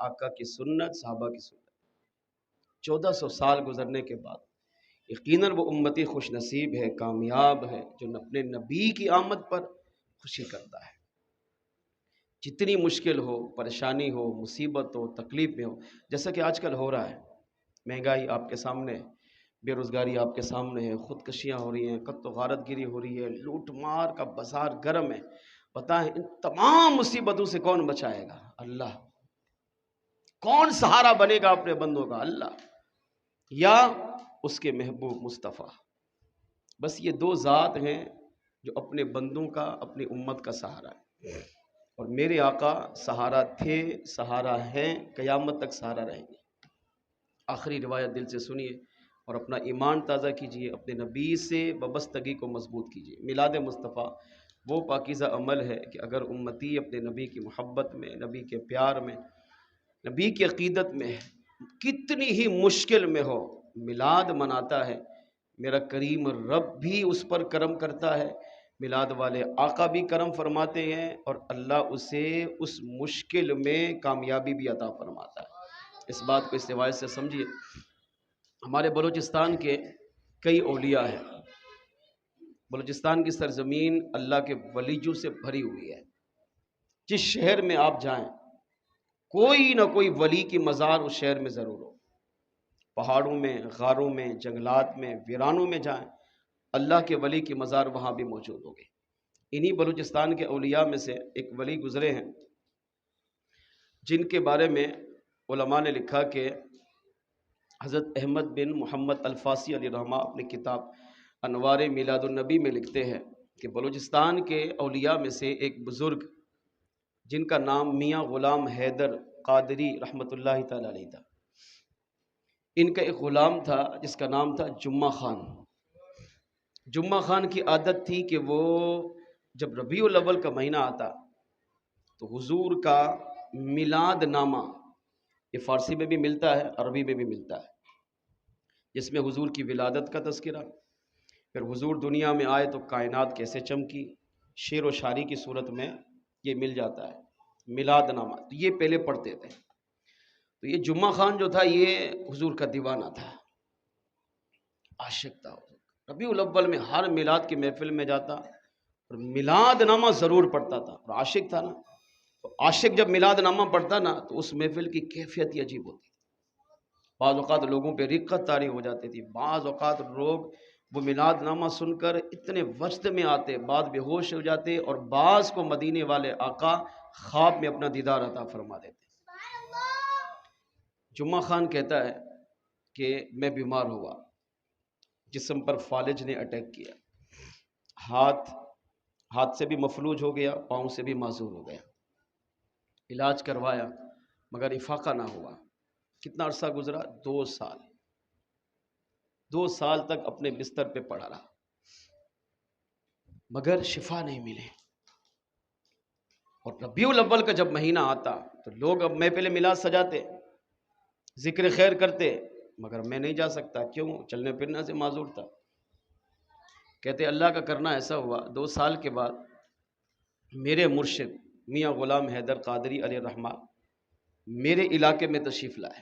آقا کی سنت، صحابہ کی سنت. 1400 سال گزرنے کے بعد یقیناً وہ امتی خوش نصیب ہے، کامیاب ہے جو اپنے نبی کی آمد پر خوشی کرتا ہے. جتنی مشکل ہو، پریشانی ہو، مصیبت ہو، تکلیف میں ہو، جیسا کہ آج کل ہو رہا ہے، مہنگائی آپ کے سامنے ہے، بے روزگاری آپ کے سامنے ہے، خودکشیاں ہو رہی ہیں، قتل و غارت گیری ہو رہی ہے، لوٹ مار کا بازار گرم ہے. بتائیں ان تمام مصیبتوں سے کون بچائے گا؟ اللہ. کون سہارا بنے گا اپنے بندوں کا؟ اللہ یا اس کے محبوب مصطفیٰ. بس یہ دو ذات ہیں جو اپنے بندوں کا، اپنی امت کا سہارا ہے. اور میرے آقا سہارا تھے، سہارا ہیں، قیامت تک سہارا رہیں گے. آخری روایت دل سے سنیے اور اپنا ایمان تازہ کیجیے، اپنے نبی سے وابستگی کو مضبوط کیجیے. میلاد مصطفیٰ وہ پاکیزہ عمل ہے کہ اگر امتی اپنے نبی کی محبت میں، نبی کے پیار میں، نبی کی عقیدت میں کتنی ہی مشکل میں ہو، میلاد مناتا ہے، میرا کریم رب بھی اس پر کرم کرتا ہے، میلاد والے آقا بھی کرم فرماتے ہیں، اور اللہ اسے اس مشکل میں کامیابی بھی عطا فرماتا ہے. اس بات کو اس روایت سے سمجھیے. ہمارے بلوچستان کے کئی اولیاء ہیں. بلوچستان کی سرزمین اللہ کے ولیوں سے بھری ہوئی ہے. جس شہر میں آپ جائیں کوئی نہ کوئی ولی کی مزار اس شہر میں ضرور ہو. پہاڑوں میں، غاروں میں، جنگلات میں، ویرانوں میں جائیں، اللہ کے ولی کی مزار وہاں بھی موجود ہوگی. انہی بلوچستان کے اولیاء میں سے ایک ولی گزرے ہیں جن کے بارے میں علماء نے لکھا کہ حضرت احمد بن محمد الفاسی علیہ رحمہ اپنی کتاب انوار میلاد النبی میں لکھتے ہیں کہ بلوچستان کے اولیاء میں سے ایک بزرگ جن کا نام میاں غلام حیدر قادری رحمۃ اللہ تعالی علیہ تھا. ان کا ایک غلام تھا جس کا نام تھا جمعہ خان. جمعہ خان کی عادت تھی کہ وہ جب ربیع الاول کا مہینہ آتا تو حضور کا میلاد نامہ، یہ فارسی میں بھی ملتا ہے، عربی میں بھی ملتا ہے، جس میں حضور کی ولادت کا تذکرہ، پھر حضور دنیا میں آئے تو کائنات کیسے چمکی، شعر و شاعری کی صورت میں یہ مل جاتا ہے میلاد نامہ. تو یہ پہلے پڑھتے تھے. تو یہ جمعہ خان جو تھا یہ حضور کا دیوانہ تھا، عاشق تھا. ربیع الاول میں ہر میلاد کی محفل میں جاتا اور میلاد نامہ ضرور پڑھتا تھا، اور عاشق تھا نا. تو عاشق جب میلاد نامہ پڑھتا نا تو اس محفل کی کیفیت ہی عجیب ہوتی. بعض اوقات لوگوں پہ رقت طاری ہو جاتی تھی، بعض اوقات لوگ وہ میلاد نامہ سن کر اتنے وجد میں آتے، بعض بے ہوش ہو جاتے، اور بعض کو مدینے والے آقا خواب میں اپنا دیدار عطا فرما دیتے. جمعہ خان کہتا ہے کہ میں بیمار ہوا، جسم پر فالج نے اٹیک کیا، ہاتھ سے بھی مفلوج ہو گیا، پاؤں سے بھی معذور ہو گیا. علاج کروایا مگر افاقہ نہ ہوا. کتنا عرصہ گزرا؟ 2 سال. 2 سال تک اپنے بستر پہ پڑا رہا مگر شفا نہیں ملے. اور ربیع الاول کا جب مہینہ آتا تو لوگ اب میں پہلے میلاد سجاتے، ذکر خیر کرتے، مگر میں نہیں جا سکتا. کیوں؟ چلنے پھرنے سے معذور تھا. کہتے اللہ کا کرنا ایسا ہوا 2 سال کے بعد میرے مرشد میاں غلام حیدر قادری علیہ رحمہ میرے علاقے میں تشریف لائے.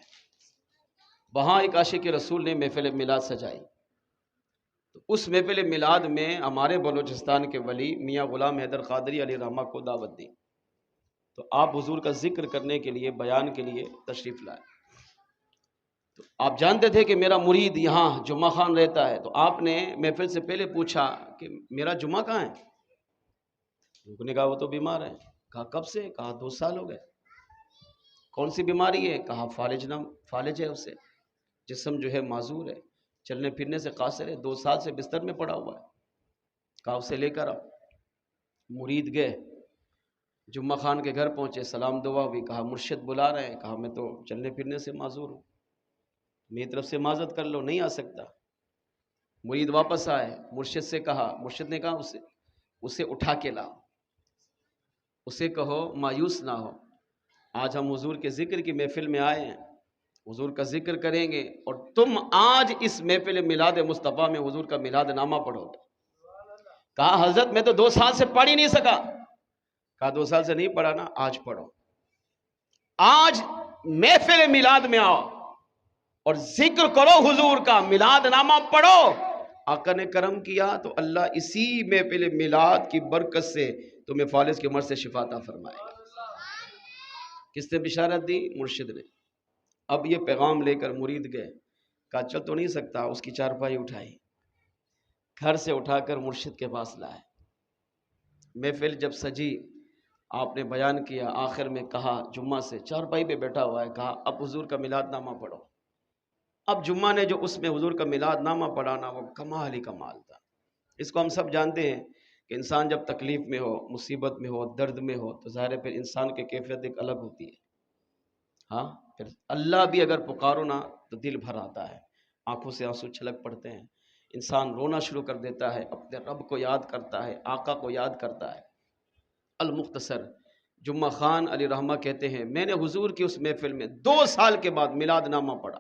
وہاں ایک عاشق رسول نے محفل میلاد سجائی. تو اس محفل میلاد میں ہمارے بلوچستان کے ولی میاں غلام حیدر قادری علیہ رحمہ کو دعوت دی. تو آپ حضور کا ذکر کرنے کے لیے، بیان کے لیے تشریف لائے. تو آپ جانتے تھے کہ میرا مرید یہاں جمعہ خان رہتا ہے، تو آپ نے محفل سے پہلے پوچھا کہ میرا جمعہ کہاں ہے؟ لوگوں نے کہا وہ تو بیمار ہے. کہا کب سے؟ کہا 2 سال ہو گئے. کون سی بیماری ہے؟ کہا فالج ہے، اسے جسم جو ہے معذور ہے، چلنے پھرنے سے قاصر ہے، 2 سال سے بستر میں پڑا ہوا ہے. کہا اسے لے کر آؤ. مرید گئے، جمعہ خان کے گھر پہنچے، سلام دعا ہوئی. کہا مرشد بلا رہے ہیں. کہا میں تو چلنے پھرنے سے معذور ہوں، میری طرف سے معذرت کر لو، نہیں آ سکتا. مرید واپس آئے، مرشد سے کہا، مرشد نے کہا اسے اٹھا کے لاؤ، اسے کہو مایوس نہ ہو، آج ہم حضور کے ذکر کی محفل میں آئے ہیں، حضور کا ذکر کریں گے، اور تم آج اس محفل میلاد مصطفیٰ میں حضور کا میلاد نامہ پڑھو گے. کہا حضرت میں تو 2 سال سے پڑھ ہی نہیں سکا. کہا 2 سال سے نہیں پڑھا نا، آج پڑھو. آج محفل میلاد میں آؤ اور ذکر کرو حضور کا، میلاد نامہ پڑھو۔ آقا نے کرم کیا تو اللہ اسی محفل میلاد کی برکت سے تمہیں فالج کے مرض سے شفا عطا فرمائے گا۔ کس نے بشارت دی؟ مرشد نے۔ اب یہ پیغام لے کر مرید گئے، کہا چل تو نہیں سکتا، اس کی چارپائی اٹھائی، گھر سے اٹھا کر مرشد کے پاس لائے۔ محفل جب سجی، آپ نے بیان کیا، آخر میں کہا جمعہ سے، چارپائی پہ بیٹھا ہوا ہے، کہا اب حضور کا میلاد نامہ پڑھو۔ اب جمعہ نے جو اس میں حضور کا میلاد نامہ پڑھانا، وہ کمال ہی کمال تھا۔ اس کو ہم سب جانتے ہیں کہ انسان جب تکلیف میں ہو، مصیبت میں ہو، درد میں ہو، تو ظاہر ہے پھر انسان کی کیفیت ایک الگ ہوتی ہے۔ ہاں، پھر اللہ بھی اگر پکارو نا تو دل بھر آتا ہے، آنکھوں سے آنسو چھلک پڑتے ہیں، انسان رونا شروع کر دیتا ہے، اپنے رب کو یاد کرتا ہے، آقا کو یاد کرتا ہے۔ المختصر جمعہ خان علی رحمہ کہتے ہیں میں نے حضور کی اس محفل میں 2 سال کے بعد میلاد نامہ پڑھا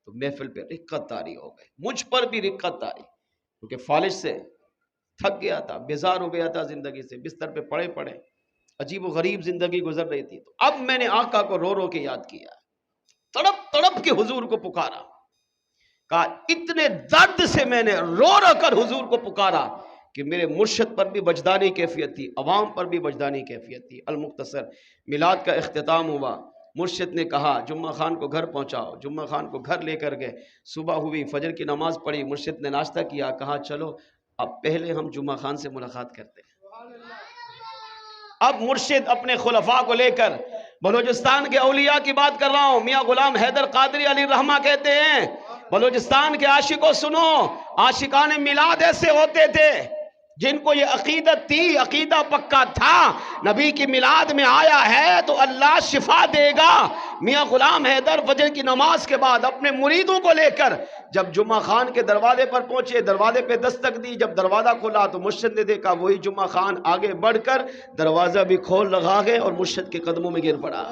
تو محفل پہ رقت طاری ہو گئے، مجھ پر بھی رقت طاری، کیونکہ فالج سے تھک گیا تھا، بیزار ہو گیا تھا زندگی سے، بستر پہ پڑے پڑے عجیب و غریب زندگی گزر رہی تھی۔ تو اب میں نے آقا کو رو رو کے یاد کیا، تڑپ تڑپ کے حضور کو پکارا، کہا اتنے درد سے میں نے رو رو کر حضور کو پکارا کہ میرے مرشد پر بھی وجدانی کیفیت تھی، عوام پر بھی وجدانی کیفیت تھی۔ المختصر میلاد کا اختتام ہوا، مرشد نے کہا جمعہ خان کو گھر پہنچاؤ، جمعہ خان کو گھر لے کر گئے، صبح ہوئی، فجر کی نماز پڑھی، مرشد نے ناشتہ کیا، کہا چلو اب پہلے ہم جمعہ خان سے ملاقات کرتے ہیں۔ اب مرشد اپنے خلفاء کو لے کر، بلوچستان کے اولیاء کی بات کر رہا ہوں، میاں غلام حیدر قادری علی رحمہ کہتے ہیں بلوچستان کے عاشقوں سنو، عاشقان میلاد ایسے ہوتے تھے جن کو یہ عقیدت تھی، عقیدہ پکا تھا نبی کی میلاد میں آیا ہے تو اللہ شفا دے گا۔ میاں غلام حیدر فجر کی نماز کے بعد اپنے مریدوں کو لے کر جب جمعہ خان کے دروازے پر پہنچے، دروازے پہ دستک دی، جب دروازہ کھولا تو مرشد نے دیکھا وہی جمعہ خان آگے بڑھ کر دروازہ بھی کھول لگا گئے اور مرشد کے قدموں میں گر پڑا۔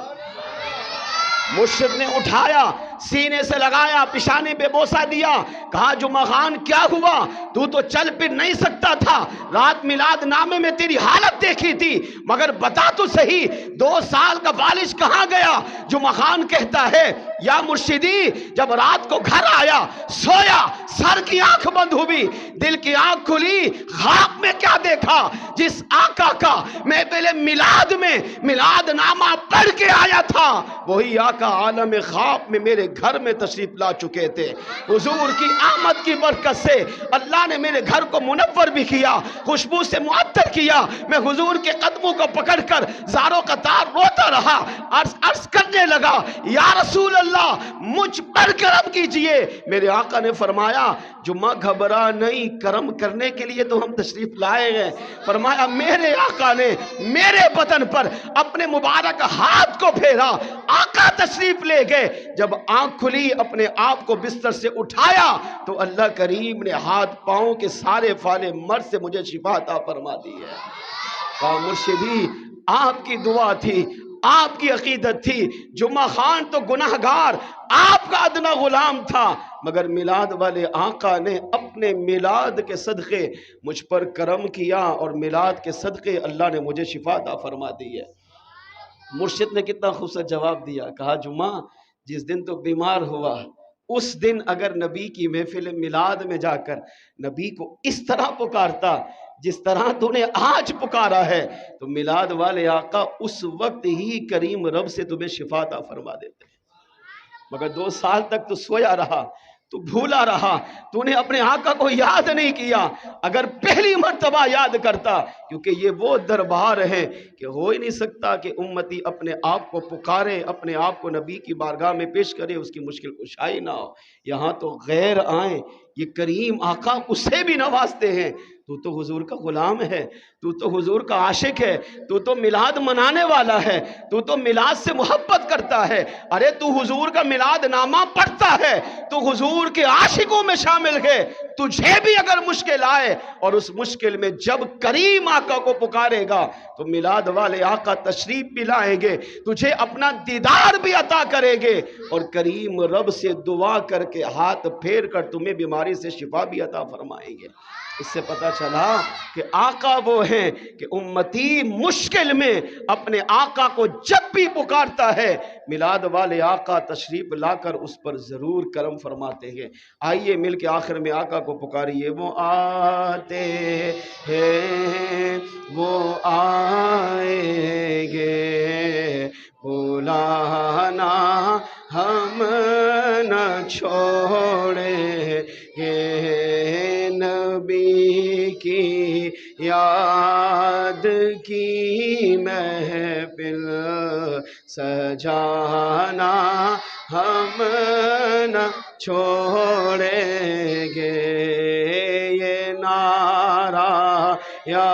مرشد نے اٹھایا، سینے سے لگایا، پیشانے پہ بوسہ دیا، کہا جمعہ خان کیا ہوا؟ تو چل پھر نہیں سکتا تھا، رات میلاد نامے میں تیری حالت دیکھی تھی، مگر بتا تو صحیح 2 سال کا فالج کہاں گیا؟ جمعہ خان کہتا ہے یا مرشدی جب رات کو گھر آیا، سویا، سر کی آنکھ بند ہوئی، دل کی آنکھ کھلی، خواب میں کیا دیکھا؟ جس آقا کا میں پہلے میلاد میں میلاد نامہ پڑھ کے آیا تھا وہی آقا عالم خواب میں میرے گھر میں تشریف لا چکے تھے۔ حضور کی آمد کی برکت سے اللہ نے میرے گھر کو منور بھی کیا، خوشبو سے معطر کیا۔ میں حضور کے قدموں کو پکڑ کر زاروں قطار روتا رہا، عرض کرنے لگا یا رسول اللہ مجھ پر کرم کیجئے۔ میرے آقا نے فرمایا جمعہ گھبرا نہیں، کرم کرنے کے لیے تو ہم تشریف لائے ہیں۔ فرمایا میرے آقا نے میرے بدن پر اپنے مبارک ہاتھ کو پھیرا، آقا تشریف لے گئے۔ جب آنکھ کھلی اپنے آپ کو بستر سے اٹھایا تو اللہ کریم نے ہاتھ پاؤں کے سارے فالے مرض سے مجھے شفا عطا فرما دی ہے۔ کہا مرشدی آپ کی دعا تھی، آپ کی عقیدت تھی، جمعہ خان تو گناہگار آپ کا ادنا غلام تھا، مگر میلاد والے آقا نے اپنے میلاد کے صدقے مجھ پر کرم کیا اور میلاد کے صدقے اللہ نے مجھے شفا عطا فرما دی ہے۔ مرشد نے کتنا خوبصورت جواب دیا، کہا جمعہ جس دن تو بیمار ہوا اس دن اگر نبی کی محفل میلاد میں جا کر نبی کو اس طرح پکارتا جس طرح تو نے آج پکارا ہے تو میلاد والے آقا اس وقت ہی کریم رب سے تمہیں شفا عطا فرما دیتے ہیں۔ مگر 2 سال تک تو سویا رہا، تو بھولا رہا، تو نے اپنے آقا کو یاد نہیں کیا۔ اگر پہلی مرتبہ یاد کرتا، کیونکہ یہ وہ دربار ہے کہ ہو ہی نہیں سکتا کہ امتی اپنے آپ کو پکارے، اپنے آپ کو نبی کی بارگاہ میں پیش کرے، اس کی مشکل کشائی نہ ہو۔ یہاں تو غیر آئیں، یہ کریم آقا اسے بھی نوازتے ہیں۔ تو حضور کا غلام ہے، تو حضور کا عاشق ہے، تو میلاد منانے والا ہے، تو میلاد سے محبت کرتا ہے۔ ارے تو حضور کا میلاد نامہ پڑھتا ہے، تو حضور کے عاشقوں میں شامل ہے۔ تجھے بھی اگر مشکل آئے اور اس مشکل میں جب کریم آقا کو پکارے گا تو میلاد والے آقا تشریف بھی لائیں گے، تجھے اپنا دیدار بھی عطا کریں گے اور کریم رب سے دعا کر کے ہاتھ پھیر کر تمہیں بیماری سے شفا بھی عطا فرمائیں گے۔ اس سے پتہ چلا کہ آقا وہ ہیں کہ امتی مشکل میں اپنے آقا کو جب بھی پکارتا ہے، میلاد والے آقا تشریف لا کر اس پر ضرور کرم فرماتے ہیں۔ آئیے مل کے آخر میں آقا کو پکاریے، وہ آتے ہیں وہ آئیں گے، بلانا ہم نہ چھوڑیں گے، نبی کی یاد کی محفل سجانا ہم نہ چھوڑیں گے، یہ نعرہ یا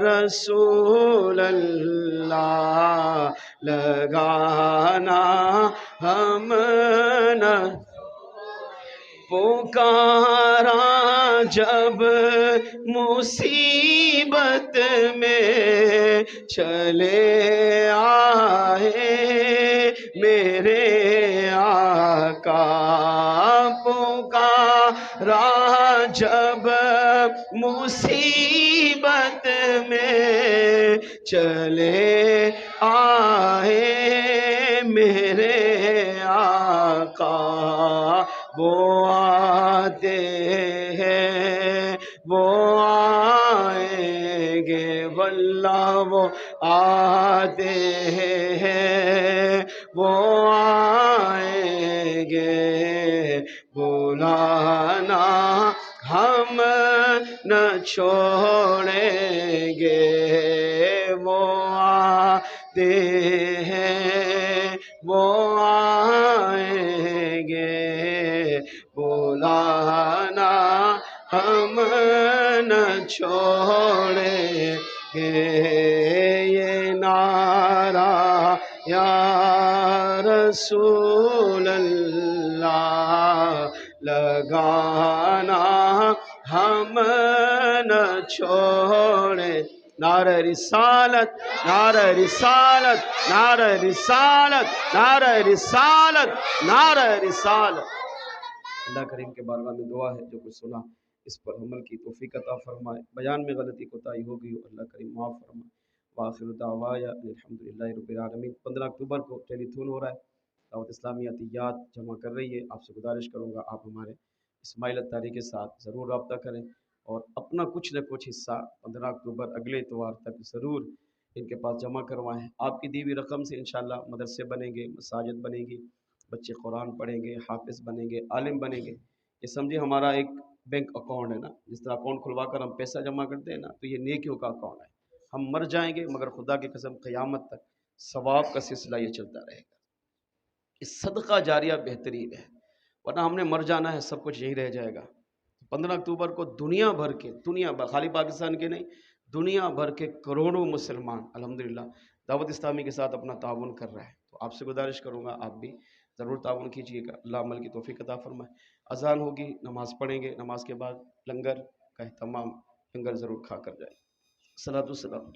رسول اللہ لگانا ہم نہ پکارا جب مصیبت میں چلے آئے میرے آقا، پکارا جب مصیبت میں چلے آئے میرے آقا، وہ آتے ہیں وہ آئیں گے، واللہ وہ آتے ہیں وہ آئیں گے، بلانا ہم نہ چھوڑیں گے، وہ آتے ہیں وہ آئیں گے، بلانا ہم نہ چھوڑیں گے، یہ نعرہ یا رسول اللہ لگانا ہم نہ چھوڑیں۔ نعرہ رسالت، نعرہ رسالت، نعرہ رسالت، نعرہ رسالت، نعرہ رسالت۔ اللہ کریم کے بارگاہ میں دعا ہے جو کچھ سنا اس پر عمل کی توفیق عطا فرمائے، بیان میں غلطی کوتاہی ہو گئی اللہ کریم معاف فرمائے۔ وآخر دعوایا الحمدللہ رب العالمین۔ 15 اکتوبر کو ٹیلی تھون ہو رہا ہے، دعوت اسلامی عطیات جمع کر رہی ہے، آپ سے گزارش کروں گا آپ ہمارے اسماعیل اتاری کے ساتھ ضرور رابطہ کریں اور اپنا کچھ نہ کچھ حصہ 15 اکتوبر اگلے اتوار تک ضرور ان کے پاس جمع کروائیں۔ آپ کی دی ہوئی رقم سے انشاءاللہ مدرسے بنیں گے، مساجد بنیں گی، بچے قرآن پڑھیں گے، حافظ بنیں گے، عالم بنیں گے۔ یہ سمجھے ہمارا ایک بینک اکاؤنٹ ہے نا، جس طرح اکاؤنٹ کھلوا کر ہم پیسہ جمع کرتے ہیں نا، تو یہ نیکیوں کا اکاؤنٹ ہے۔ ہم مر جائیں گے مگر خدا کی قسم قیامت تک ثواب کا سلسلہ یہ چلتا رہے گا۔ اس صدقہ جاریہ بہترین ہے، ورنہ ہم نے مر جانا ہے، سب کچھ یہی رہ جائے گا۔ 15 اکتوبر کو دنیا بھر کے، خالی پاکستان کے نہیں، دنیا بھر کے کروڑوں مسلمان الحمدللہ دعوت اسلامی کے ساتھ اپنا تعاون کر رہا ہے، تو آپ سے گزارش کروں گا آپ بھی ضرور تعاون کیجیے گا، اللہ عمل کی توفیق عطا فرمائے۔ اذان ہوگی، نماز پڑھیں گے، نماز کے بعد لنگر کا اہتمام، لنگر ضرور کھا کر جائیں۔ صلاۃ والسلام